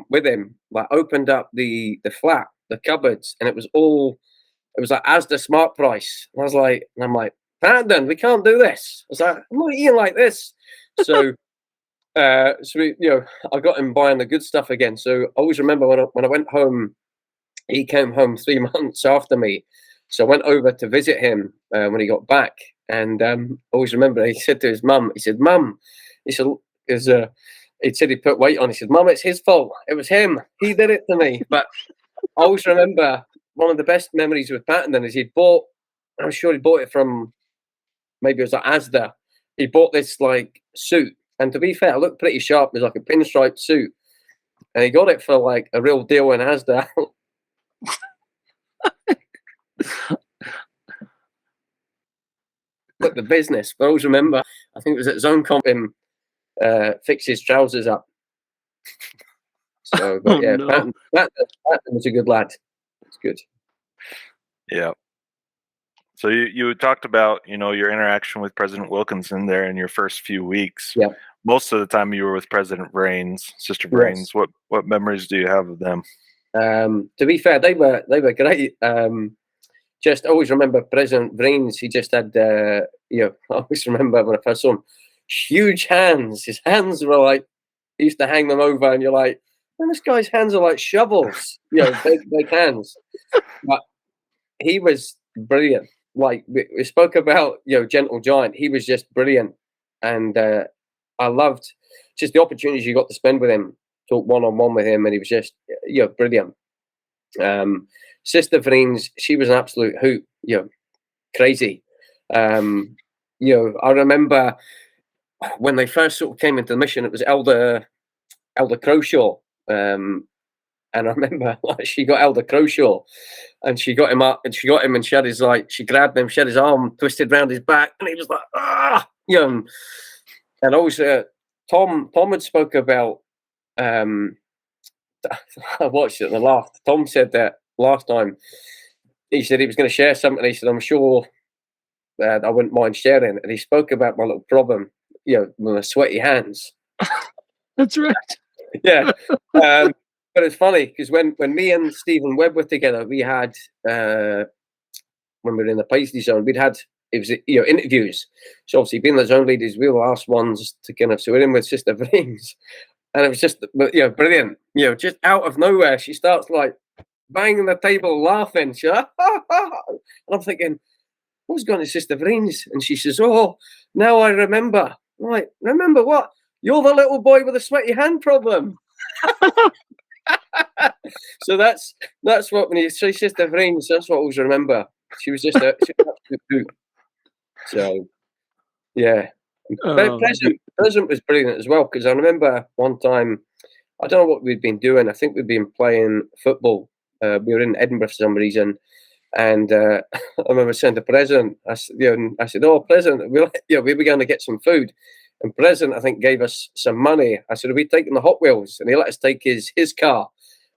with him, like opened up the flat, the cupboards, and it was like Asda Smart Price. And I'm like, Pattenden, we can't do this. I was like, I'm not eating like this. So we, I got him buying the good stuff again. So I always remember when I went home, he came home 3 months after me. So I went over to visit him when he got back. And I always remember he said to his mum, he said, Mum, he said, he said he put weight on. He said, Mum, it's his fault. It was him. He did it to me. But I always remember one of the best memories with Pattenden is I'm sure he bought it from, maybe it was like Asda. He bought this like suit. And to be fair, it looked pretty sharp. It was like a pinstripe suit. And he got it for like a real deal in Asda. But the business, but I always remember, I think it was at Zone Comp, him fix his trousers up. So, but Pattenden was a good lad. It's good. Yeah. So you talked about, your interaction with President Wilkinson there in your first few weeks. Yeah. Most of the time you were with President Vriens, Sister Vriens. Yes. What memories do you have of them? To be fair, they were great. Just always remember President Vriens. He just had, I always remember when I first saw him, huge hands. His hands were like, he used to hang them over, and you're like, man, this guy's hands are like shovels. Big hands. But he was brilliant. Like we spoke about, Gentle Giant. He was just brilliant, and I loved just the opportunities you got to spend with him, talk one-on-one with him, and he was just, brilliant. Sister Vriens, she was an absolute hoot, crazy. I remember when they first sort of came into the mission, it was Elder Croshaw. And I remember she got Elder Croshaw, and she got him up, and she had his, she grabbed him, she had his arm twisted around his back, and he was like, and also Tom had spoke about, I watched it and I laughed. Tom said that last time, he said he was going to share something. He said, I'm sure I wouldn't mind sharing. And he spoke about my little problem, with my sweaty hands. That's right. Yeah. But it's funny because when me and Stephen Webb were together, we had when we were in the Paisley zone, it was interviews. So obviously, being the zone leaders, we were the last ones to kind of. So we're in with Sister Vriens, and it was just brilliant. Just out of nowhere, she starts like banging the table, laughing. She, and I'm thinking, what's going on, Sister Vriens? And she says, "Oh, now I remember." I'm like, remember what? You're the little boy with a sweaty hand problem. So that's what, when you say Sister Vriens, that's what I always remember. She was just she was absolute hoot. So yeah, but present was brilliant as well, because I remember one time, I don't know what we'd been doing. I think we'd been playing football. We were in Edinburgh for some reason, and I remember saying to President, I said, "Oh, President, we were going to get some food." And President, I think, gave us some money. I said, "Are we taking the Hot Wheels?" And he let us take his car.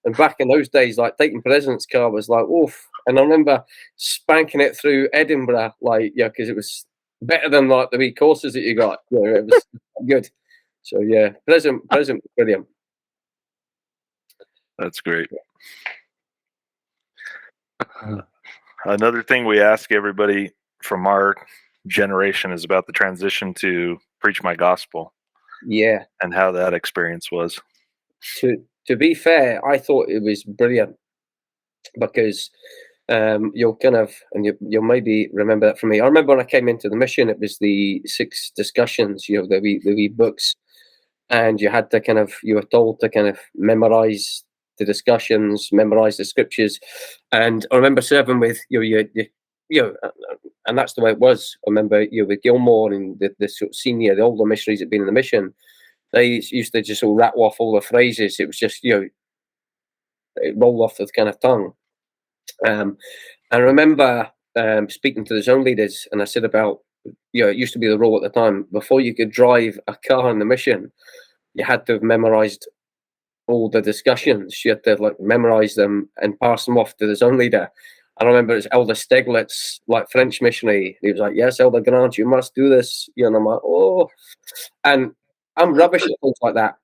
And back in those days, like, taking President's car was like, oof. And I remember spanking it through Edinburgh, because it was better than like the wee courses that you got. It was good. So yeah, President was brilliant. That's great. Another thing we ask everybody from our generation is about the transition to preach my gospel. Yeah. And how that experience was. To be fair, I thought it was brilliant, because you'll maybe remember that from me. I remember when I came into the mission, it was the 6 discussions, the wee books, and you were told to kind of memorize the discussions, memorize the scriptures. And I remember serving with and that's the way it was. I remember with Gilmore and the sort of senior, the older missionaries that had been in the mission, they used to just all rattle off all the phrases. It was just it rolled off the kind of tongue. I remember speaking to the zone leaders, and I said about it used to be the rule at the time, before you could drive a car in the mission, you had to have memorized all the discussions. You had to memorize them and pass them off to the zone leader. And I remember it was Elder Steglitz, French missionary. He was like, "Yes, Elder Grant, you must do this." And I'm like, "Oh," and I'm rubbish at things like that.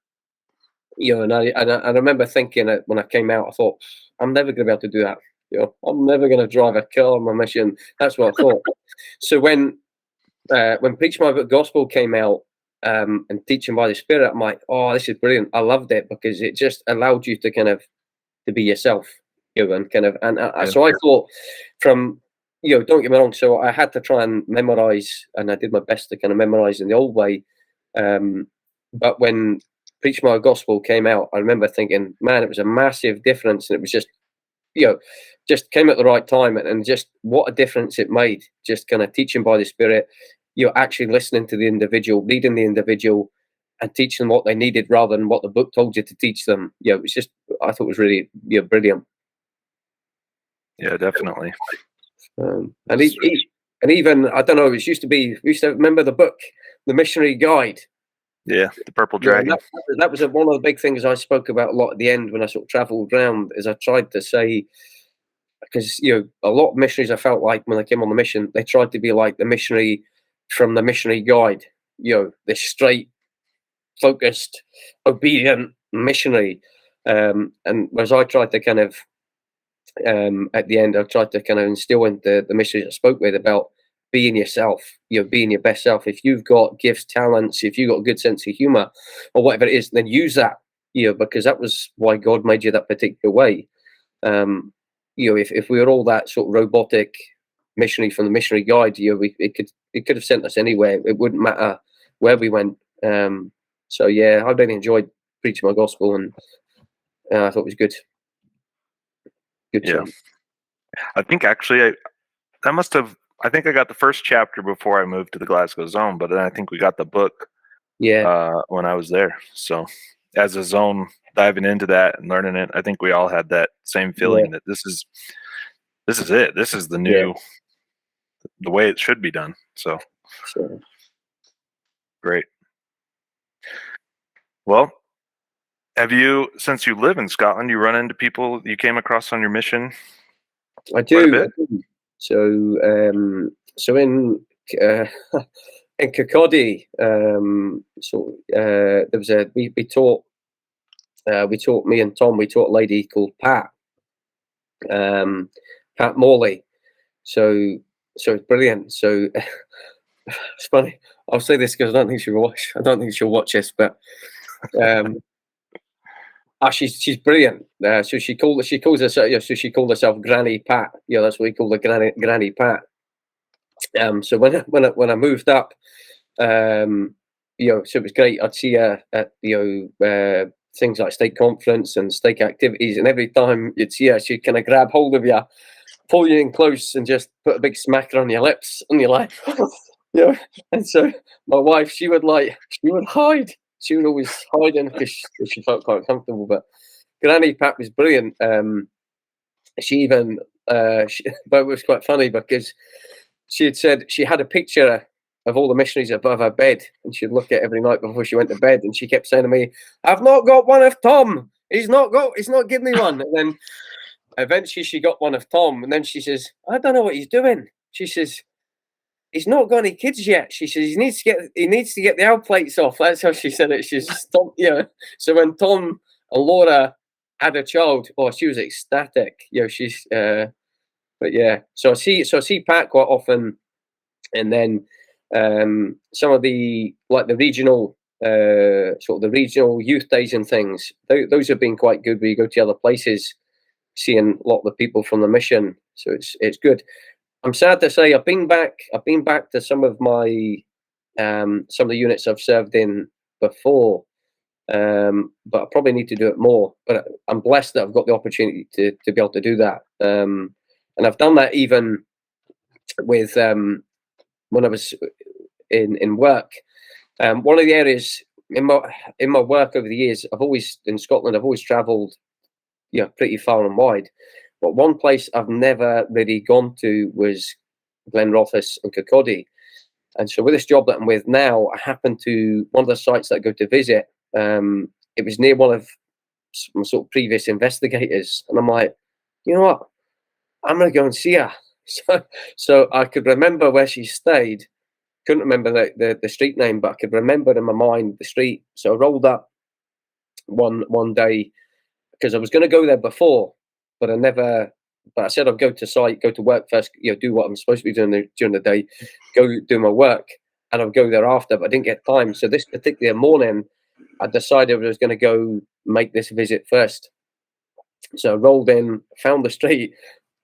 And I remember thinking that when I came out, I thought, I'm never going to be able to do that. I'm never going to drive a car on my mission. That's what I thought. So when Preach My Gospel came out, and Teaching by the Spirit, I'm like, oh, this is brilliant. I loved it, because it just allowed you to to be yourself, So I thought, don't get me wrong. So I had to try and memorize, and I did my best to memorize in the old way. But when Preach My Gospel came out, I remember thinking, man, it was a massive difference, and it was just, just came at the right time, and just what a difference it made. Just teaching by the Spirit, actually listening to the individual, leading the individual, and teaching them what they needed rather than what the book told you to teach them. It was just, I thought it was really brilliant. Yeah, definitely. And even, I don't know, we used to remember the book, The Missionary Guide. Yeah, the Purple Dragon. That was one of the big things I spoke about a lot at the end when I sort of travelled around, is I tried to say, because a lot of missionaries, I felt like when they came on the mission, they tried to be like the missionary from the Missionary Guide, this straight, focused, obedient missionary. And whereas I tried to at the end, I tried to instill into the missionaries I spoke with about being yourself, being your best self. If you've got gifts, talents, if you've got a good sense of humor or whatever it is, then use that, because that was why God made you that particular way. If we were all that sort of robotic missionary from the Missionary Guide, it could have sent us anywhere. It wouldn't matter where we went. So yeah, I really enjoyed Preaching My Gospel, and I thought it was good. Yeah. I think actually I think I got the first chapter before I moved to the Glasgow zone, but then I think we got the book when I was there. So as a zone, diving into that and learning it, I think we all had that same feeling that this is it. This is the new, the way it should be done. So great. Well, have you, since you live in Scotland, you run into people you came across on your mission? I do. So in in Kirkcaldy, there was we taught me and Tom, we taught a lady called Pat Morley. So it's brilliant. So it's funny. I'll say this because I don't think she'll watch this, but she's brilliant. So she calls herself. So she called herself Granny Pat. That's what we call the Granny Pat. So when I moved up, so it was great. I'd see her at things like stake conference and stake activities, and every time you'd see her, she'd kind of grab hold of you, pull you in close, and just put a big smacker on your lips, and you're like, And so my wife, she would hide. She would always hide because she felt quite comfortable. But Granny Pat was brilliant. She even, but it was quite funny because she had said she had a picture of all the missionaries above her bed, and she'd look at every night before she went to bed, and she kept saying to me, "I've not got one of Tom. He's not giving me one." And then eventually she got one of Tom, and then she says, "I don't know what he's doing." She says, "He's not got any kids yet." She says, he needs to get the out plates off. That's how she said it. She's Tom, So when Tom and Laura had a child, she was ecstatic. She's but yeah. So I see Pat quite often, and then some of the regional sort of the regional youth days and things. Those have been quite good. Where you go to other places, seeing a lot of the people from the mission. So it's good. I'm sad to say I've been back to some of my some of the units I've served in before, but I probably need to do it more. But I'm blessed that I've got the opportunity to be able to do that, and I've done that even with when I was in work. One of the areas in my work over the years, I've always travelled, pretty far and wide. But one place I've never really gone to was Glenrothes and Kirkcaldy. And so with this job that I'm with now, I happened to one of the sites that I go to visit. It was near one of some sort of previous investigators, and I'm like, you know what? I'm gonna go and see her. So I could remember where she stayed. Couldn't remember the street name, but I could remember in my mind the street. So I rolled up one day because I was going to go there before, but I said I'd go to site, go to work first, do what I'm supposed to be doing during the day, go do my work, and I'll go there after, but I didn't get time. So this particular morning, I decided I was going to go make this visit first. So I rolled in, found the street,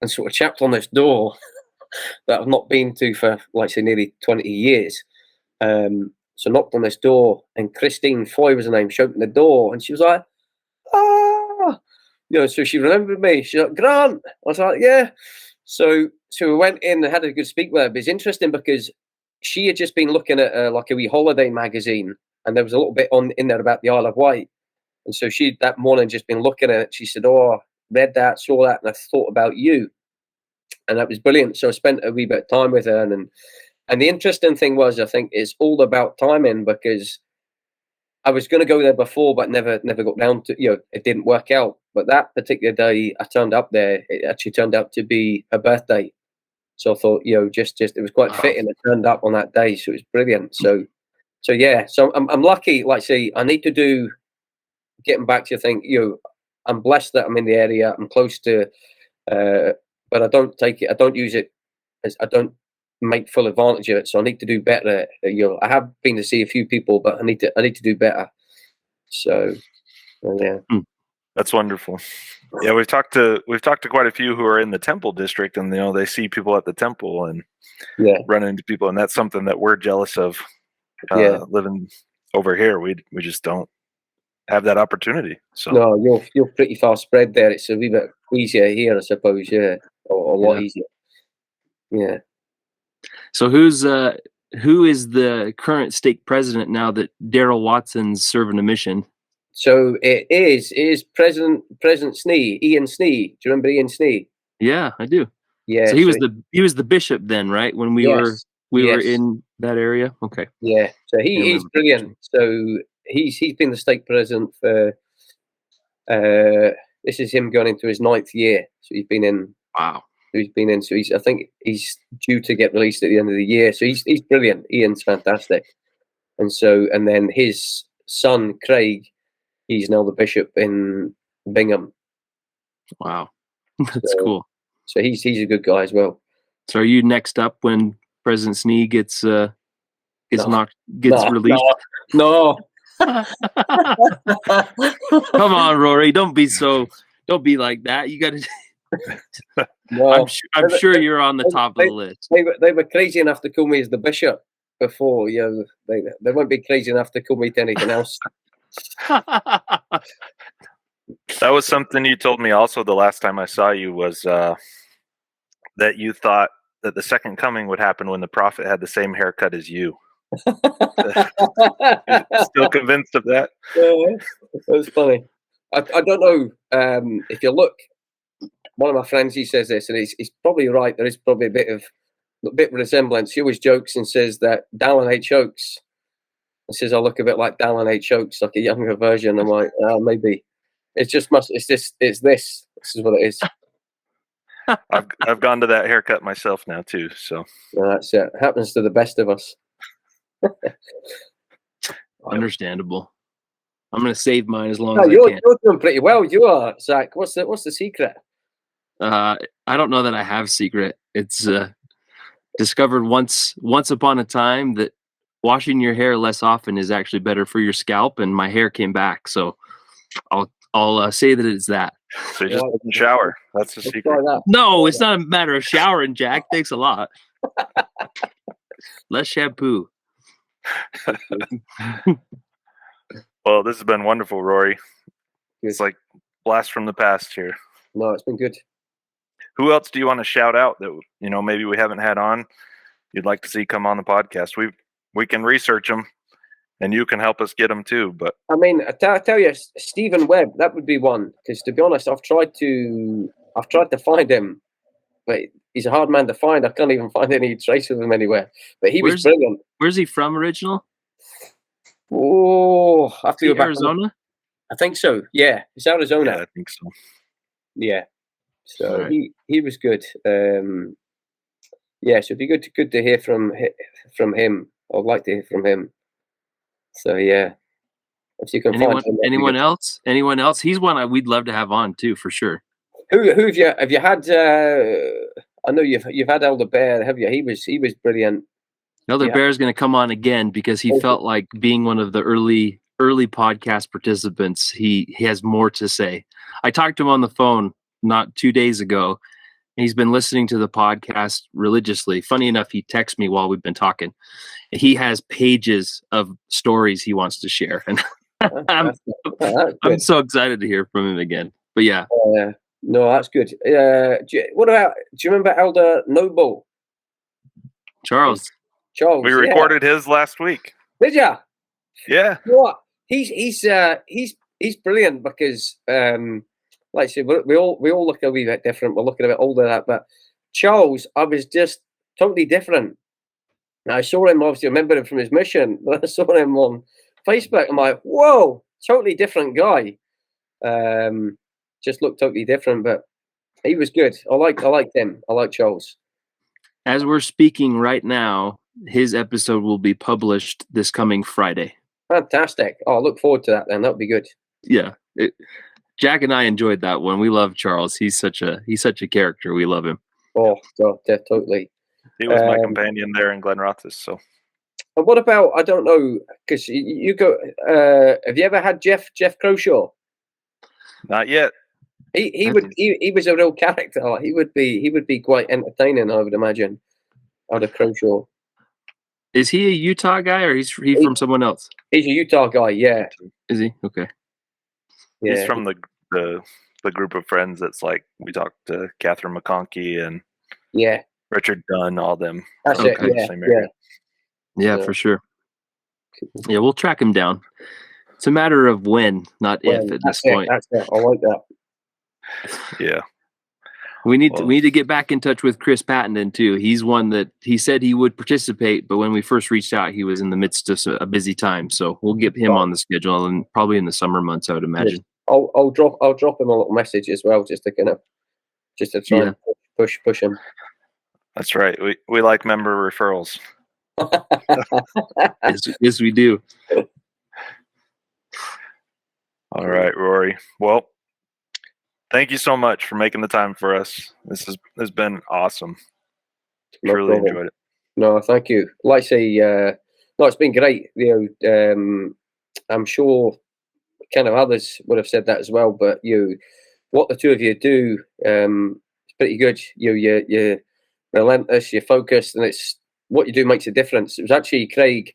and sort of chapped on this door that I've not been to for, like say, nearly 20 years. So knocked on this door, and Christine Foy was her name. She opened the door, and she was like, "Ah!" So she remembered me. She's like, "Grant." I was like, "Yeah." So we went in and had a good speak with her. But it's interesting because she had just been looking at like a wee holiday magazine, and there was a little bit in there about the Isle of Wight. And so she that morning just been looking at it. She said, "Oh, I read that, saw that, and I thought about you." And that was brilliant. So I spent a wee bit of time with her, and the interesting thing was, I think it's all about timing, because I was going to go there before, but never got down to, it didn't work out. But that particular day I turned up there, it actually turned out to be her birthday. So I thought, just it was quite fitting. I turned up on that day, so it was brilliant. So yeah, so I'm lucky. Like say, I need to do, getting back to your thing, I'm blessed that I'm in the area. I'm close to, but I don't take it. I don't use it as, I don't make full advantage of it. So I need to do better. I have been to see a few people, but I need to do better. So yeah. That's wonderful. Yeah, we've talked to quite a few who are in the temple district, and they see people at the temple and run into people, and that's something that we're jealous of. Living over here, we just don't have that opportunity. So no, you're pretty far spread there. It's a wee bit easier here, I suppose. Yeah, or a lot easier. Yeah. So who is the current stake president now that Daryl Watson's serving a mission? So it is President Snee, Ian Snee. Do you remember Ian Snee? Yeah, I do. Yeah. So he was the bishop then, right? When we were in that area. Okay. Yeah. So he's brilliant. So he's been the stake president for this is him going into his 9th year. So he's been in. Wow. who's been in. So I think he's due to get released at the end of the year. So he's brilliant. Ian's fantastic. And then his son Craig, he's now the bishop in Bingham. Wow, that's cool. So he's a good guy as well. So are you next up when President S.E.M gets released? No. Come on, Rory. Don't be like that. You got to. No. I'm sure you're on the top of the list. They were crazy enough to call me as the bishop before. They won't be crazy enough to call me to anything else. That was something you told me also the last time I saw you, was that you thought that the second coming would happen when the prophet had the same haircut as you. Still convinced of that? That's funny. I don't know if you look. One of my friends, he says this, and he's probably right. There is probably a bit of resemblance. He always jokes and says that Dallin H. Oakes. He says I look a bit like Dallin H. Oakes, like a younger version. I'm like, maybe. It's this. This is what it is. I've gone to that haircut myself now too. So that's it. Happens to the best of us. Understandable. I'm going to save mine as long as I can. You're doing pretty well. You are, Zach. What's the secret? I don't know that I have secret. It's discovered once upon a time that washing your hair less often is actually better for your scalp, and my hair came back. So I'll say that it's that. So you just shower. That's the secret. No, it's not a matter of showering, Jack. Thanks a lot. Less shampoo. Well, this has been wonderful, Rory. It's like blast from the past here. No, it's been good. Who else do you want to shout out that maybe we haven't had on? You'd like to see come on the podcast? We can research them, and you can help us get them too. But I mean, I tell you, Stephen Webb, that would be one. Because to be honest, I've tried to find him, but he's a hard man to find. I can't even find any trace of him anywhere. But he was brilliant. Where's he from original? Oh, I have to go back. Arizona? I think so. Yeah, it's Arizona. Yeah, I think so. Yeah. So right. he was good. So it'd be good to hear from him. I'd like to hear from him. So yeah, if you can find anyone else, he's one we'd love to have on too, for sure. Who have you had? I know you've had Elder Bear, have you? He was brilliant. Elder Bear is going to come on again because he felt like being one of the early podcast participants. He has more to say. I talked to him on the phone not 2 days ago. And he's been listening to the podcast religiously. Funny enough, he texted me while we've been talking. He has pages of stories he wants to share, and I'm so excited to hear from him again. But yeah, no, that's good. Do you remember Elder Noble? Charles. We recorded his last week. Did ya? Yeah. You know what? He's brilliant because like I said, we all look a wee bit different. We're looking a bit older at that, but Charles, I was just totally different. Now, I saw him, obviously, I remember him from his mission, but I saw him on Facebook. I'm like, whoa, totally different guy. Just looked totally different, but he was good. I liked him. I like Charles. As we're speaking right now, his episode will be published this coming Friday. Fantastic. Oh, I look forward to that then. That would be good. Yeah. Jack and I enjoyed that one. We love Charles. He's such a character. We love him. Oh, God, totally. He was my companion there in Glen Rothes. So, and what about, I don't know, because you go, have you ever had Jeff Croshaw? Not yet. He was a real character. He would be quite entertaining, I would imagine, out of Croshaw. Is he a Utah guy or he from someone else? He's a Utah guy, yeah. Is he? Okay. Yeah. He's from the group of friends that's like, we talked to Catherine McConkie and Richard Dunn, all them. That's okay. it, yeah, for sure. Yeah, we'll track him down. It's a matter of when, not if at this point. That's it. I like that. Yeah. We need to get back in touch with Chris Pattenden too. He's one that he said he would participate, but when we first reached out, he was in the midst of a busy time. So we'll get him on the schedule, and probably in the summer months, I would imagine. I'll drop him a little message as well, just to try and push them. That's right. We like member referrals. Yes, we do. All right, Rory. Well, thank you so much for making the time for us. This has been awesome. No Truly problem. enjoyed it. No, thank you. Like I say, no, it's been great. I'm sure kind of others would have said that as well. But what the two of you do, it's pretty good. You're relentless, you're focused, and it's what you do makes a difference. It was actually Craig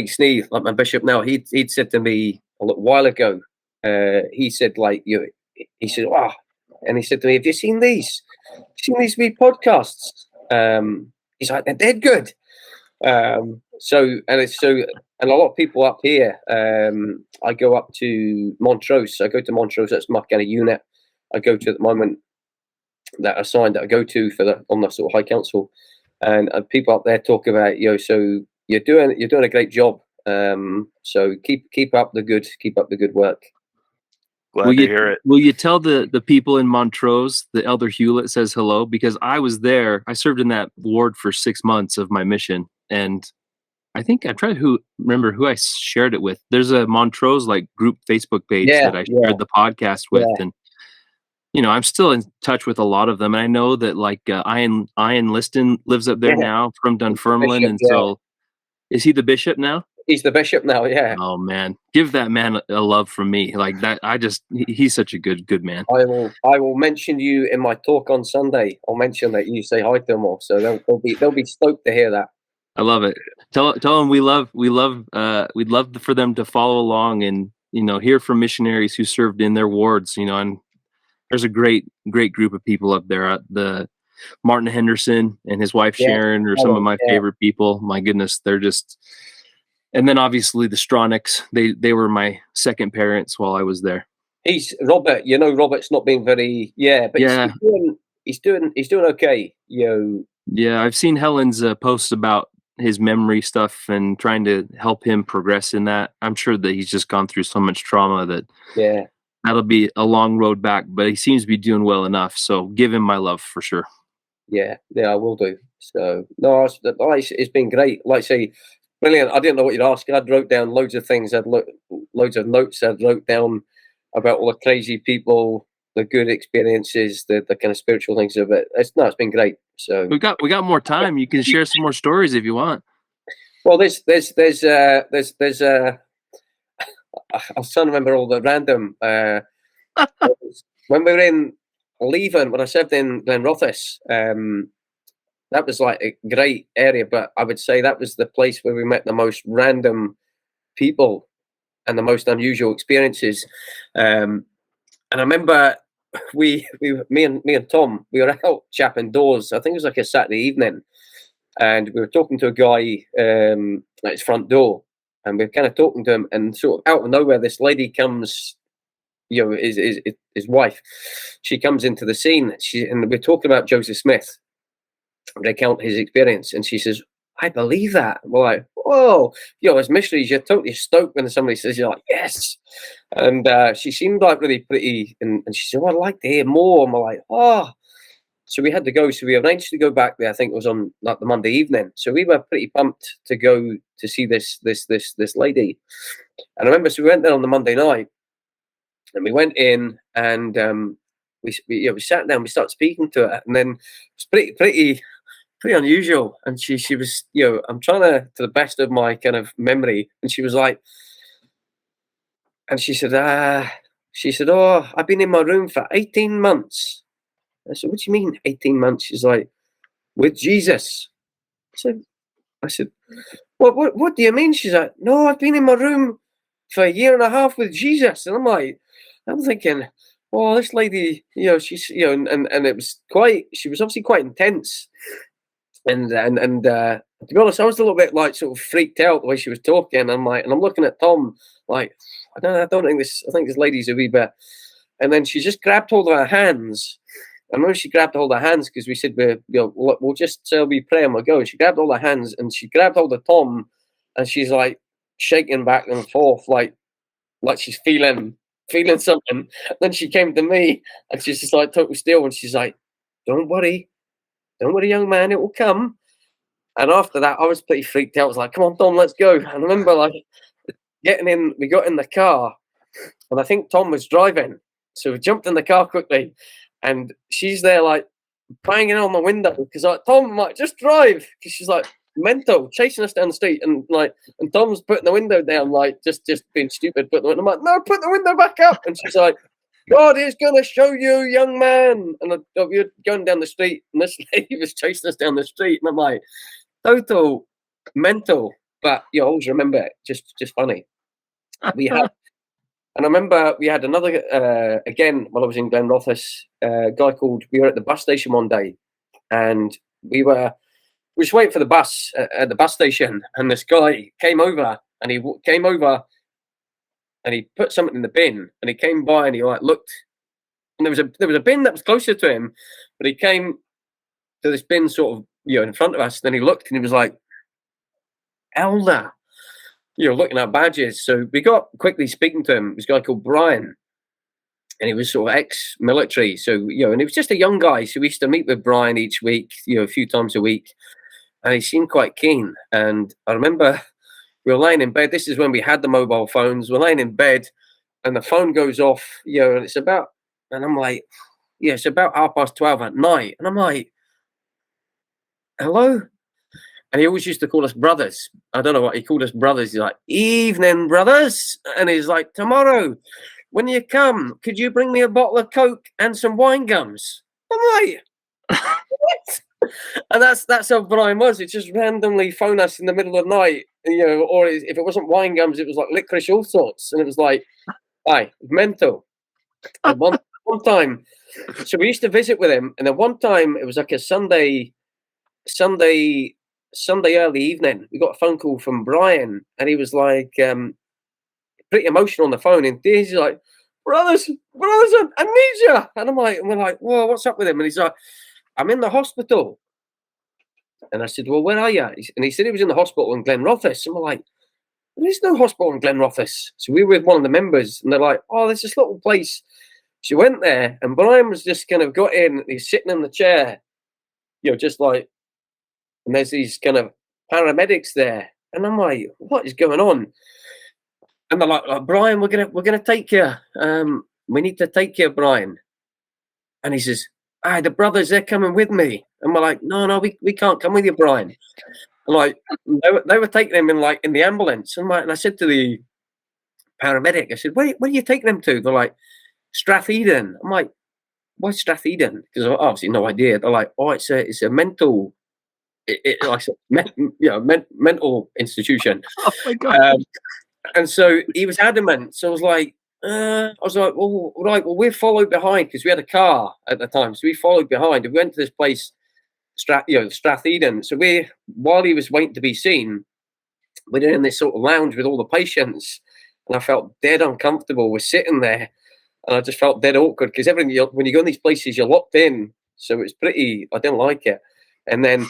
Sneed, like my bishop now. He'd said to me a little while ago. He said he said, "Wow," and he said to me, "Have you seen these? Wee podcasts?" He's like, "They're dead good." And a lot of people up here. I go up to Montrose. I go to Montrose. That's my kind of unit. I go to at the moment that assigned that I go to on the sort of High Council, and people up there talk about So you're doing a great job. So keep up the good work. Glad to hear it. Will you tell the people in Montrose that Elder Hewlett says hello? Because I was there. I served in that ward for 6 months of my mission, and I think I'm trying to remember who I shared it with. There's a Montrose group Facebook page that I shared the podcast with, and I'm still in touch with a lot of them. And I know that Ian Liston lives up there now from Dunfermline, and so is he the bishop now? He's the bishop now, yeah. Oh man, give that man a love from me. Like that, he's such a good man. I will mention you in my talk on Sunday. I'll mention that you say hi to them all, so they'll be stoked to hear that. I love it. Tell them we'd love for them to follow along and hear from missionaries who served in their wards. And there's a great group of people up there. The Martin Henderson and his wife Sharon are some of my favorite people. My goodness, they're just. And then obviously the Stronics, they were my second parents while I was there. He's Robert. Robert's not being very but he's doing okay. Yeah, I've seen Helen's posts about his memory stuff and trying to help him progress in that. I'm sure that he's just gone through so much trauma that that'll be a long road back, but he seems to be doing well enough. So give him my love for sure. Yeah, I will do. So no, it's been great. Like I say, brilliant. I didn't know what you'd ask. I wrote down loads of things. Loads of notes. I wrote down about all the crazy people, the good experiences, the kind of spiritual things of it. It's been great. So we got more time. You can share some more stories if you want. Well, there's I was trying to remember all the random when we were in Leven, when I served in Glenrothes, that was like a great area, but I would say that was the place where we met the most random people and the most unusual experiences. And I remember me and Tom, we were out chapping doors. I think it was like a Saturday evening, and we were talking to a guy at his front door, and we were kind of talking to him, and sort of out of nowhere, this lady comes. His wife. She comes into the scene. And we're talking about Joseph Smith. Recount his experience, and she says, "I believe that." We're like, "Whoa!" As missionaries, you're totally stoked when somebody says, "You're like, yes." And she seemed like really pretty, and she said, "Well, I'd like to hear more." And we're like, "Oh." So we had to go. So we arranged to go back there. I think it was on the Monday evening. So we were pretty pumped to go to see this lady. And I remember, so we went there on the Monday night, and we went in, and we sat down. We started speaking to her, and then it was pretty unusual. And she was, I'm trying to the best of my kind of memory, and she was like, and she said, "Oh, I've been in my room for 18 months." I said, "What do you mean 18 months?" She's like, "With Jesus." I said, what do you mean? She's like, "No, I've been in my room for a year and a half with Jesus." And I'm thinking, "Oh, this lady, she's, and it was she was obviously quite intense." And to be honest, I was a little bit sort of freaked out the way she was talking. I'm looking at Tom like, I think this lady's a wee bit. And then she just grabbed hold of our hands. I remember she grabbed hold of our hands because we said, we'll just say we pray and we'll go. And she grabbed hold of our hands, and she grabbed hold of Tom, and she's like shaking back and forth like she's feeling something. Then she came to me, and she's just like total still, and she's like, don't worry, young man, it will come. And after that, I was pretty freaked out. I was like, come on, Tom, let's go. And I remember like we got in the car, and I think Tom was driving. So we jumped in the car quickly, and she's there like banging on the window because like, Tom, I'm like, just drive. Because she's like mental, chasing us down the street, and Tom's putting the window down, like just being stupid. I'm like, no, put the window back up. And she's like, God is going to show you, young man. And we were going down the street, and this lady was chasing us down the street, and I'm like, total mental. But you always remember it, just funny. And I remember we had another, again, while I was in Glenrothes, guy called, we were at the bus station one day, and we were just waiting for the bus at the bus station, and this guy came over, and he put something in the bin, and he came by, and he like looked, and there was a bin that was closer to him, but he came to this bin sort of, in front of us, then he looked, and he was like, Elder, looking at badges. So we got quickly speaking to him. This guy called Brian, and he was sort of ex-military. So, and he was just a young guy. So we used to meet with Brian each week, a few times a week, and he seemed quite keen. And I remember we were laying in bed. This is when we had the mobile phones. We're laying in bed, and the phone goes off, and and I'm like, it's about 12:30 at night. And I'm like, hello? And he always used to call us brothers. I don't know what he called us brothers. He's like, evening, brothers. And he's like, tomorrow, when you come, could you bring me a bottle of Coke and some wine gums? I'm like, what? And that's how Brian was. He'd just randomly phone us in the middle of the night, or if it wasn't wine gums, it was like licorice, all sorts. And it was like, mental. And one time, so we used to visit with him. And then one time, it was like a Sunday early evening, we got a phone call from Brian, and he was like pretty emotional on the phone, and he's like, brothers, I need you. And we're like, whoa, what's up with him? And he's like, I'm in the hospital. And I said, well, where are you? And he said he was in the hospital in Glenrothes. And we're like, there's no hospital in Glenrothes. So we were with one of the members, and they're like, oh, there's this little place. She went there, and Brian was just kind of got in, he's sitting in the chair, just like, and there's these kind of paramedics there, and I'm like, what is going on? And they're like, Brian, we're gonna take you. We need to take you, Brian. And he says, the brothers, they're coming with me. And we're like, no, we can't come with you, Brian. And like they were taking him in the ambulance. And I said to the paramedic, I said, where are you taking them to? They're like, Stratheden. I'm like, why Stratheden? Because I obviously no idea. They're like, oh, it's a mental. Mental institution. Oh my God. And so he was adamant. So I was like, well, right, well, we're followed behind because we had a car at the time. So we followed behind. We went to this place, Stratheden. So while he was waiting to be seen, we're in this sort of lounge with all the patients, and I felt dead uncomfortable. We're sitting there, and I just felt dead awkward because when you go in these places, you're locked in. So it's I didn't like it. And then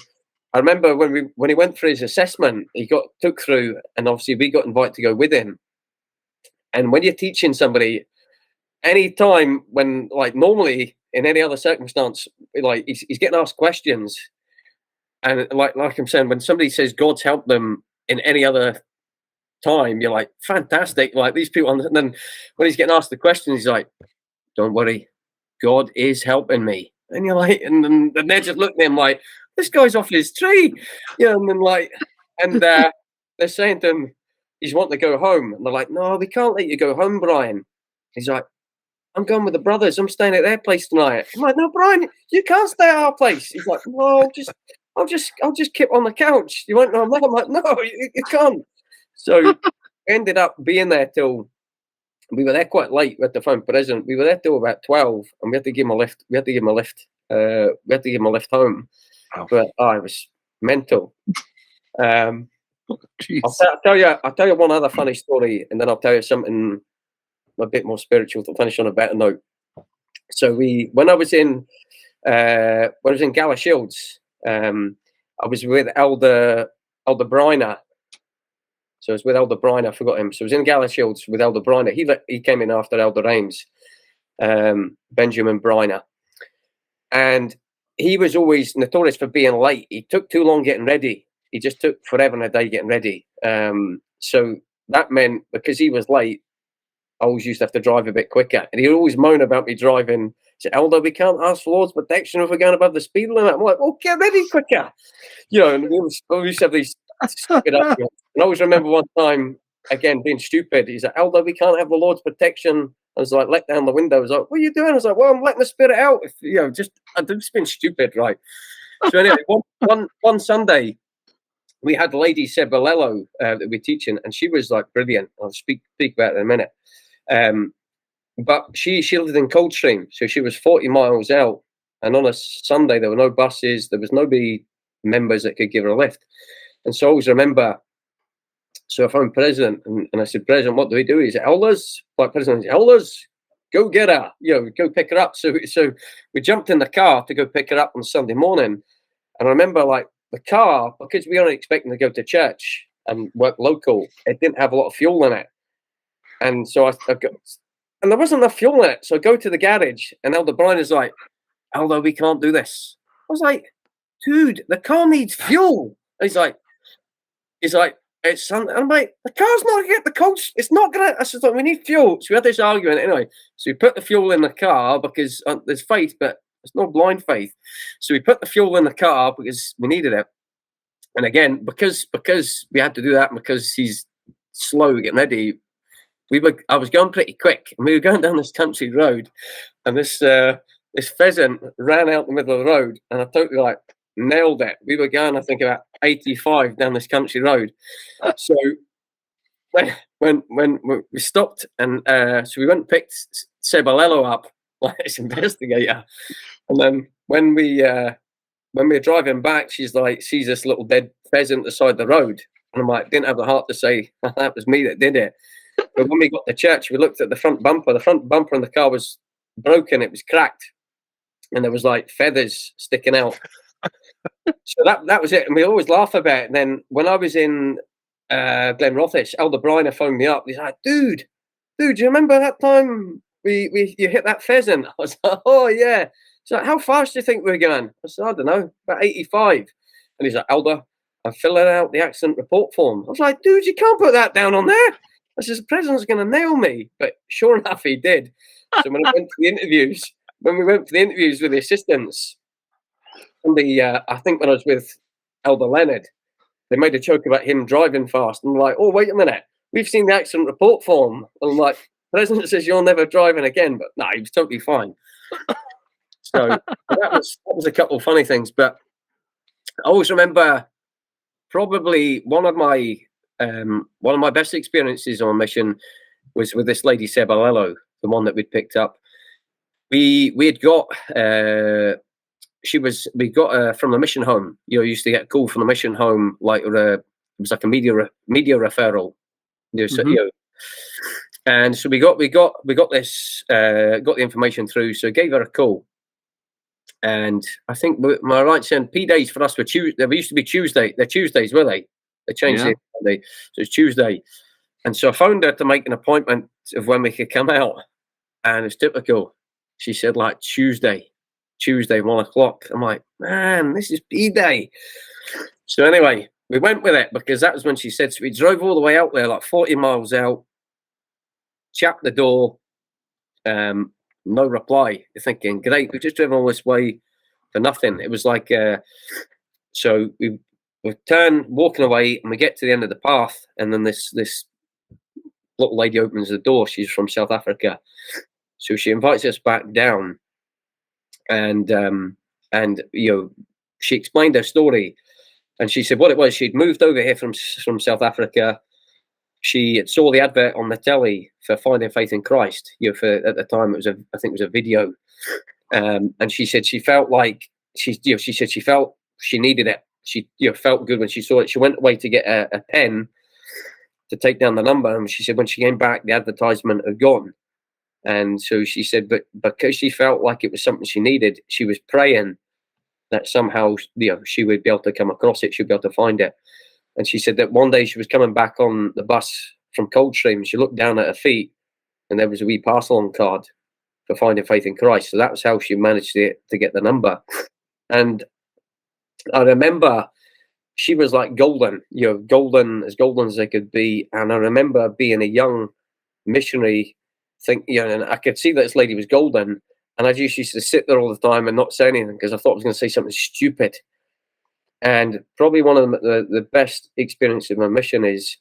I remember when he went for his assessment, he got took through, and obviously we got invited to go with him. And when you're teaching somebody, any time when, like, normally in any other circumstance, like he's getting asked questions, and like I'm saying, when somebody says God's helped them in any other time, you're like, fantastic, like these people. And then when he's getting asked the question, he's like, don't worry, God is helping me. And you're like, and they're just looking at him like, this guy's off his tree, and then they're saying to him, he's wanting to go home, and they're like, no, we can't let you go home, Brian. He's like, I'm going with the brothers, I'm staying at their place tonight. I'm like, no, Brian, you can't stay at our place. He's like, no, I'll just keep on the couch. You won't know I'm there. I'm like, no, you can't. So we ended up being there till, we were there quite late with the phone president. We were there till about 12, and we had to give him a lift. We had to give him a lift home. Oh. But it was mental. I'll tell you one other funny story, and then I'll tell you something a bit more spiritual to finish on a better note. So when I was in Galashiels, I was with Elder Briner. So I was with Elder Briner. I forgot him. So I was in Galashiels with Elder Briner. He came in after Elder Ames, Benjamin Briner, and he was always notorious for being late. He took too long getting ready. He just took forever and a day getting ready. So that meant because he was late, I always used to have to drive a bit quicker. And he'd always moan about me driving. He said, Aldo, we can't ask for Lord's protection if we're going above the speed limit. I'm like, well, get ready quicker. You know, and we always have these stupid arguments. And I always remember one time, again, being stupid. He's like, Aldo, we can't have the Lord's protection. I was like, let down the window. I was like, what are you doing? I was like, well, I'm letting the spirit out. If, you know, I'm just being stupid, right? So anyway, one Sunday, we had Lady Cebalello that we're teaching, and she was like brilliant. I'll speak about it in a minute. But she lived in Coldstream, so she was 40 miles out. And on a Sunday, there were no buses. There was nobody members that could give her a lift. And so I always remember. So I phoned President, and I said, President, what do we do? He said, Elders, like President, Elders, go get her, you know, go pick her up. So we jumped in the car to go pick her up on Sunday morning. And I remember, like, the car, because we weren't expecting to go to church and work local, it didn't have a lot of fuel in it. And so and there wasn't enough fuel in it. So I go to the garage, and Elder Brian is like, Aldo, we can't do this. I was like, dude, the car needs fuel. And he's like, it's something. I'm like, the car's not gonna get the coach. It's not gonna. I said, we need fuel. So we had this argument anyway. So we put the fuel in the car because there's faith, but it's not blind faith. So we put the fuel in the car because we needed it. And again, because we had to do that, and because he's slow getting ready, I was going pretty quick, and we were going down this country road, and this pheasant ran out the middle of the road, and I totally like nailed it. We were going, I think, about 85 down this country road. So when we stopped, and so we went and picked Cebalello up, like this investigator, and then when we were driving back, she's like, sees this little dead pheasant beside the road, and I'm like, didn't have the heart to say that was me that did it. But when we got to church, we looked at the front bumper. The front bumper in the car was broken; it was cracked, and there was like feathers sticking out. So that was it, and we always laugh about it. And then when I was in Glenrothes, Elder Brian phoned me up. He's like, "Dude, do you remember that time you hit that pheasant?" I was like, "Oh yeah." He's like, "How fast do you think we were going?" I said, "I don't know, about 85." And he's like, "Elder, I'm filling out the accident report form." I was like, "Dude, you can't put that down on there." I said, "The president's going to nail me." But sure enough, he did. So when we went for the interviews with the assistants, and I think when I was with Elder Leonard, they made a joke about him driving fast. And I'm like, "Oh, wait a minute. We've seen the accident report form." And I'm like, "The president says you're never driving again." But no, he was totally fine. So that was a couple of funny things. But I always remember probably one of my best experiences on mission was with this lady Cebalello, the one that we'd picked up. We had got we got her from the mission home. You know, used to get a call from the mission home, like it was like a media referral. You know, so, you know, and so we got this got the information through. So I gave her a call, and I think my right saying P days for us were Tuesday. They used to be Tuesday. They're Tuesdays, were they? They changed it. So it's Tuesday, and so I phoned her to make an appointment of when we could come out, and it's typical. She said like Tuesday 1:00. I'm like, man, this is P day. So anyway, we went with it because that was when she said. So we drove all the way out there, like 40 miles out. Chapped the door. No reply. You're thinking, great, we've just driven all this way for nothing. It was like, so we turn walking away, and we get to the end of the path, and then this little lady opens the door. She's from South Africa, so she invites us back down, and you know, she explained her story, and she said what it was. She'd moved over here from South Africa. She saw the advert on the telly for Finding Faith in Christ. You know, at the time I think it was a video, and she said she felt like she said she felt she needed it. She felt good when she saw it. She went away to get a pen to take down the number, and she said when she came back, the advertisement had gone. And so she said, but because she felt like it was something she needed, she was praying that somehow she would be able to come across it. She'd be able to find it. And she said that one day she was coming back on the bus from Coldstream, and she looked down at her feet, and there was a wee parcel on card for Finding Faith in Christ. So that was how she managed to get the number. And I remember she was like golden, golden as they could be. And I remember being a young missionary, and I could see that this lady was golden. And I just used to sit there all the time and not say anything because I thought I was going to say something stupid. And probably one of the best experiences of my mission is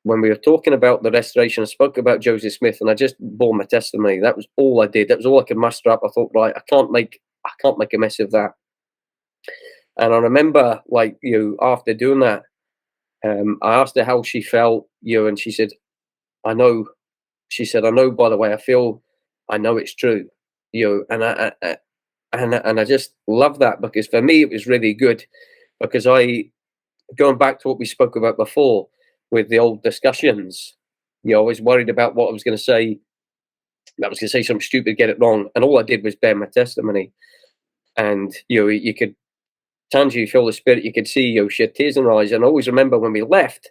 when we were talking about the restoration. I spoke about Joseph Smith, and I just bore my testimony. That was all I did. That was all I could muster up. I thought, right, I can't make a mess of that. And I remember, after doing that, I asked her how she felt, and she said, I know. She said, I know, by the way I feel, I know it's true, and I just love that, because for me, it was really good, because going back to what we spoke about before with the old discussions, I was worried about what I was going to say. I was going to say something stupid, get it wrong. And all I did was bear my testimony. And, you could, Tangi, feel the spirit, you could see, she had tears in her eyes. And I always remember when I left,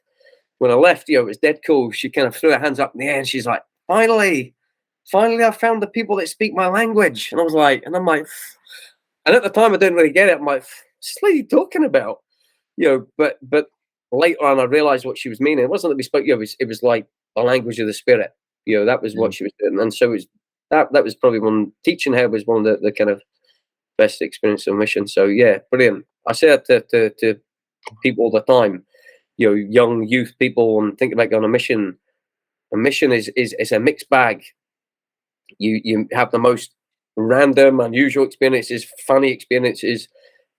it was dead cool. She kind of threw her hands up in the air and she's like, finally, I found the people that speak my language. And I was like, and at the time I didn't really get it. I'm like, what's this lady talking about? But later on I realized what she was meaning. It wasn't that we spoke, it was like a language of the spirit. That was what she was doing. And so it was, that was probably teaching her was one of the kind of best experience of mission. So yeah, brilliant. I say that to people all the time, young youth people, and think about going on a mission. A mission is a mixed bag. You have the most random, unusual experiences, funny experiences,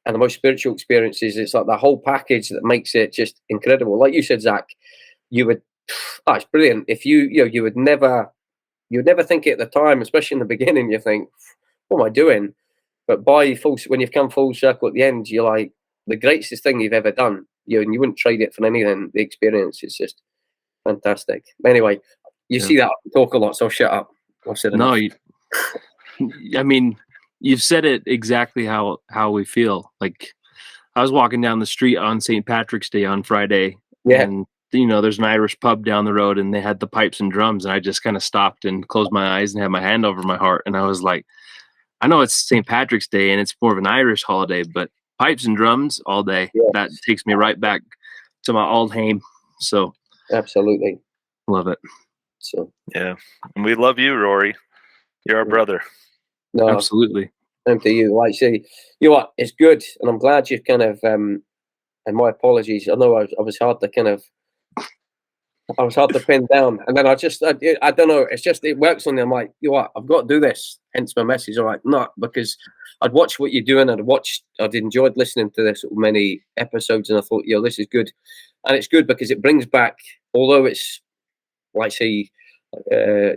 and the most spiritual experiences. It's like the whole package that makes it just incredible. Like you said, Zach, it's brilliant. If you would never think it at the time, especially in the beginning, you think, what am I doing? But when you've come full circle at the end, you're like, the greatest thing you've ever done. And you wouldn't trade it for anything. The experience is just fantastic. Anyway, you see that I talk a lot, so shut up. I've said enough. I mean, you've said it exactly how we feel. Like, I was walking down the street on St. Patrick's Day on Friday, and there's an Irish pub down the road, and they had the pipes and drums, and I just kind of stopped and closed my eyes and had my hand over my heart, and I was like, I know it's St. Patrick's Day and it's more of an Irish holiday, but pipes and drums all day, that takes me right back to my old home. So absolutely love it. So yeah, and we love you, Rory. You're our brother. No, absolutely. Same to you. Like, see, you know what? It's good, and I'm glad you've kind of. And my apologies. I know I was hard to kind of. I was hard to pin down, and then I don't know. It's just it works on me. I'm like, you know what? I've got to do this. Hence my message. I'm like, not because I'd watched what you're doing. I'd enjoyed listening to this many episodes, and I thought, this is good, and it's good because it brings back. Although it's, like, say,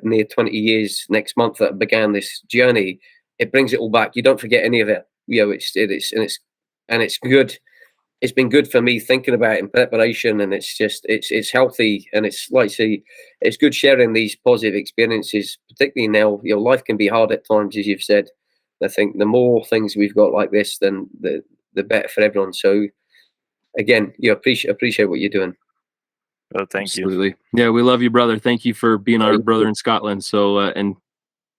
near 20 years next month that began this journey, it brings it all back. You don't forget any of it. It's good. It's been good for me thinking about it in preparation, and it's healthy, and it's like, say, it's good sharing these positive experiences, particularly now. Life can be hard at times, as you've said. I think the more things we've got like this, then the better for everyone. So again, appreciate what you're doing. Oh, thank you. Yeah, we love you, brother. Thank you for being our brother in Scotland. So and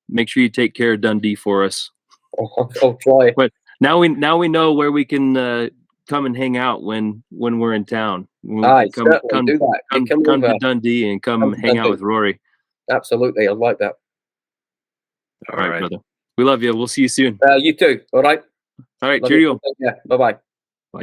make sure you take care of Dundee for us. I'll try. But now we know where we can come and hang out when we're in town. Come to Dundee and come hang out with Rory. Absolutely, I like that. All right, brother. We love you. We'll see you soon. You too. All right. All right. Cheerio. Yeah. Bye-bye. Bye.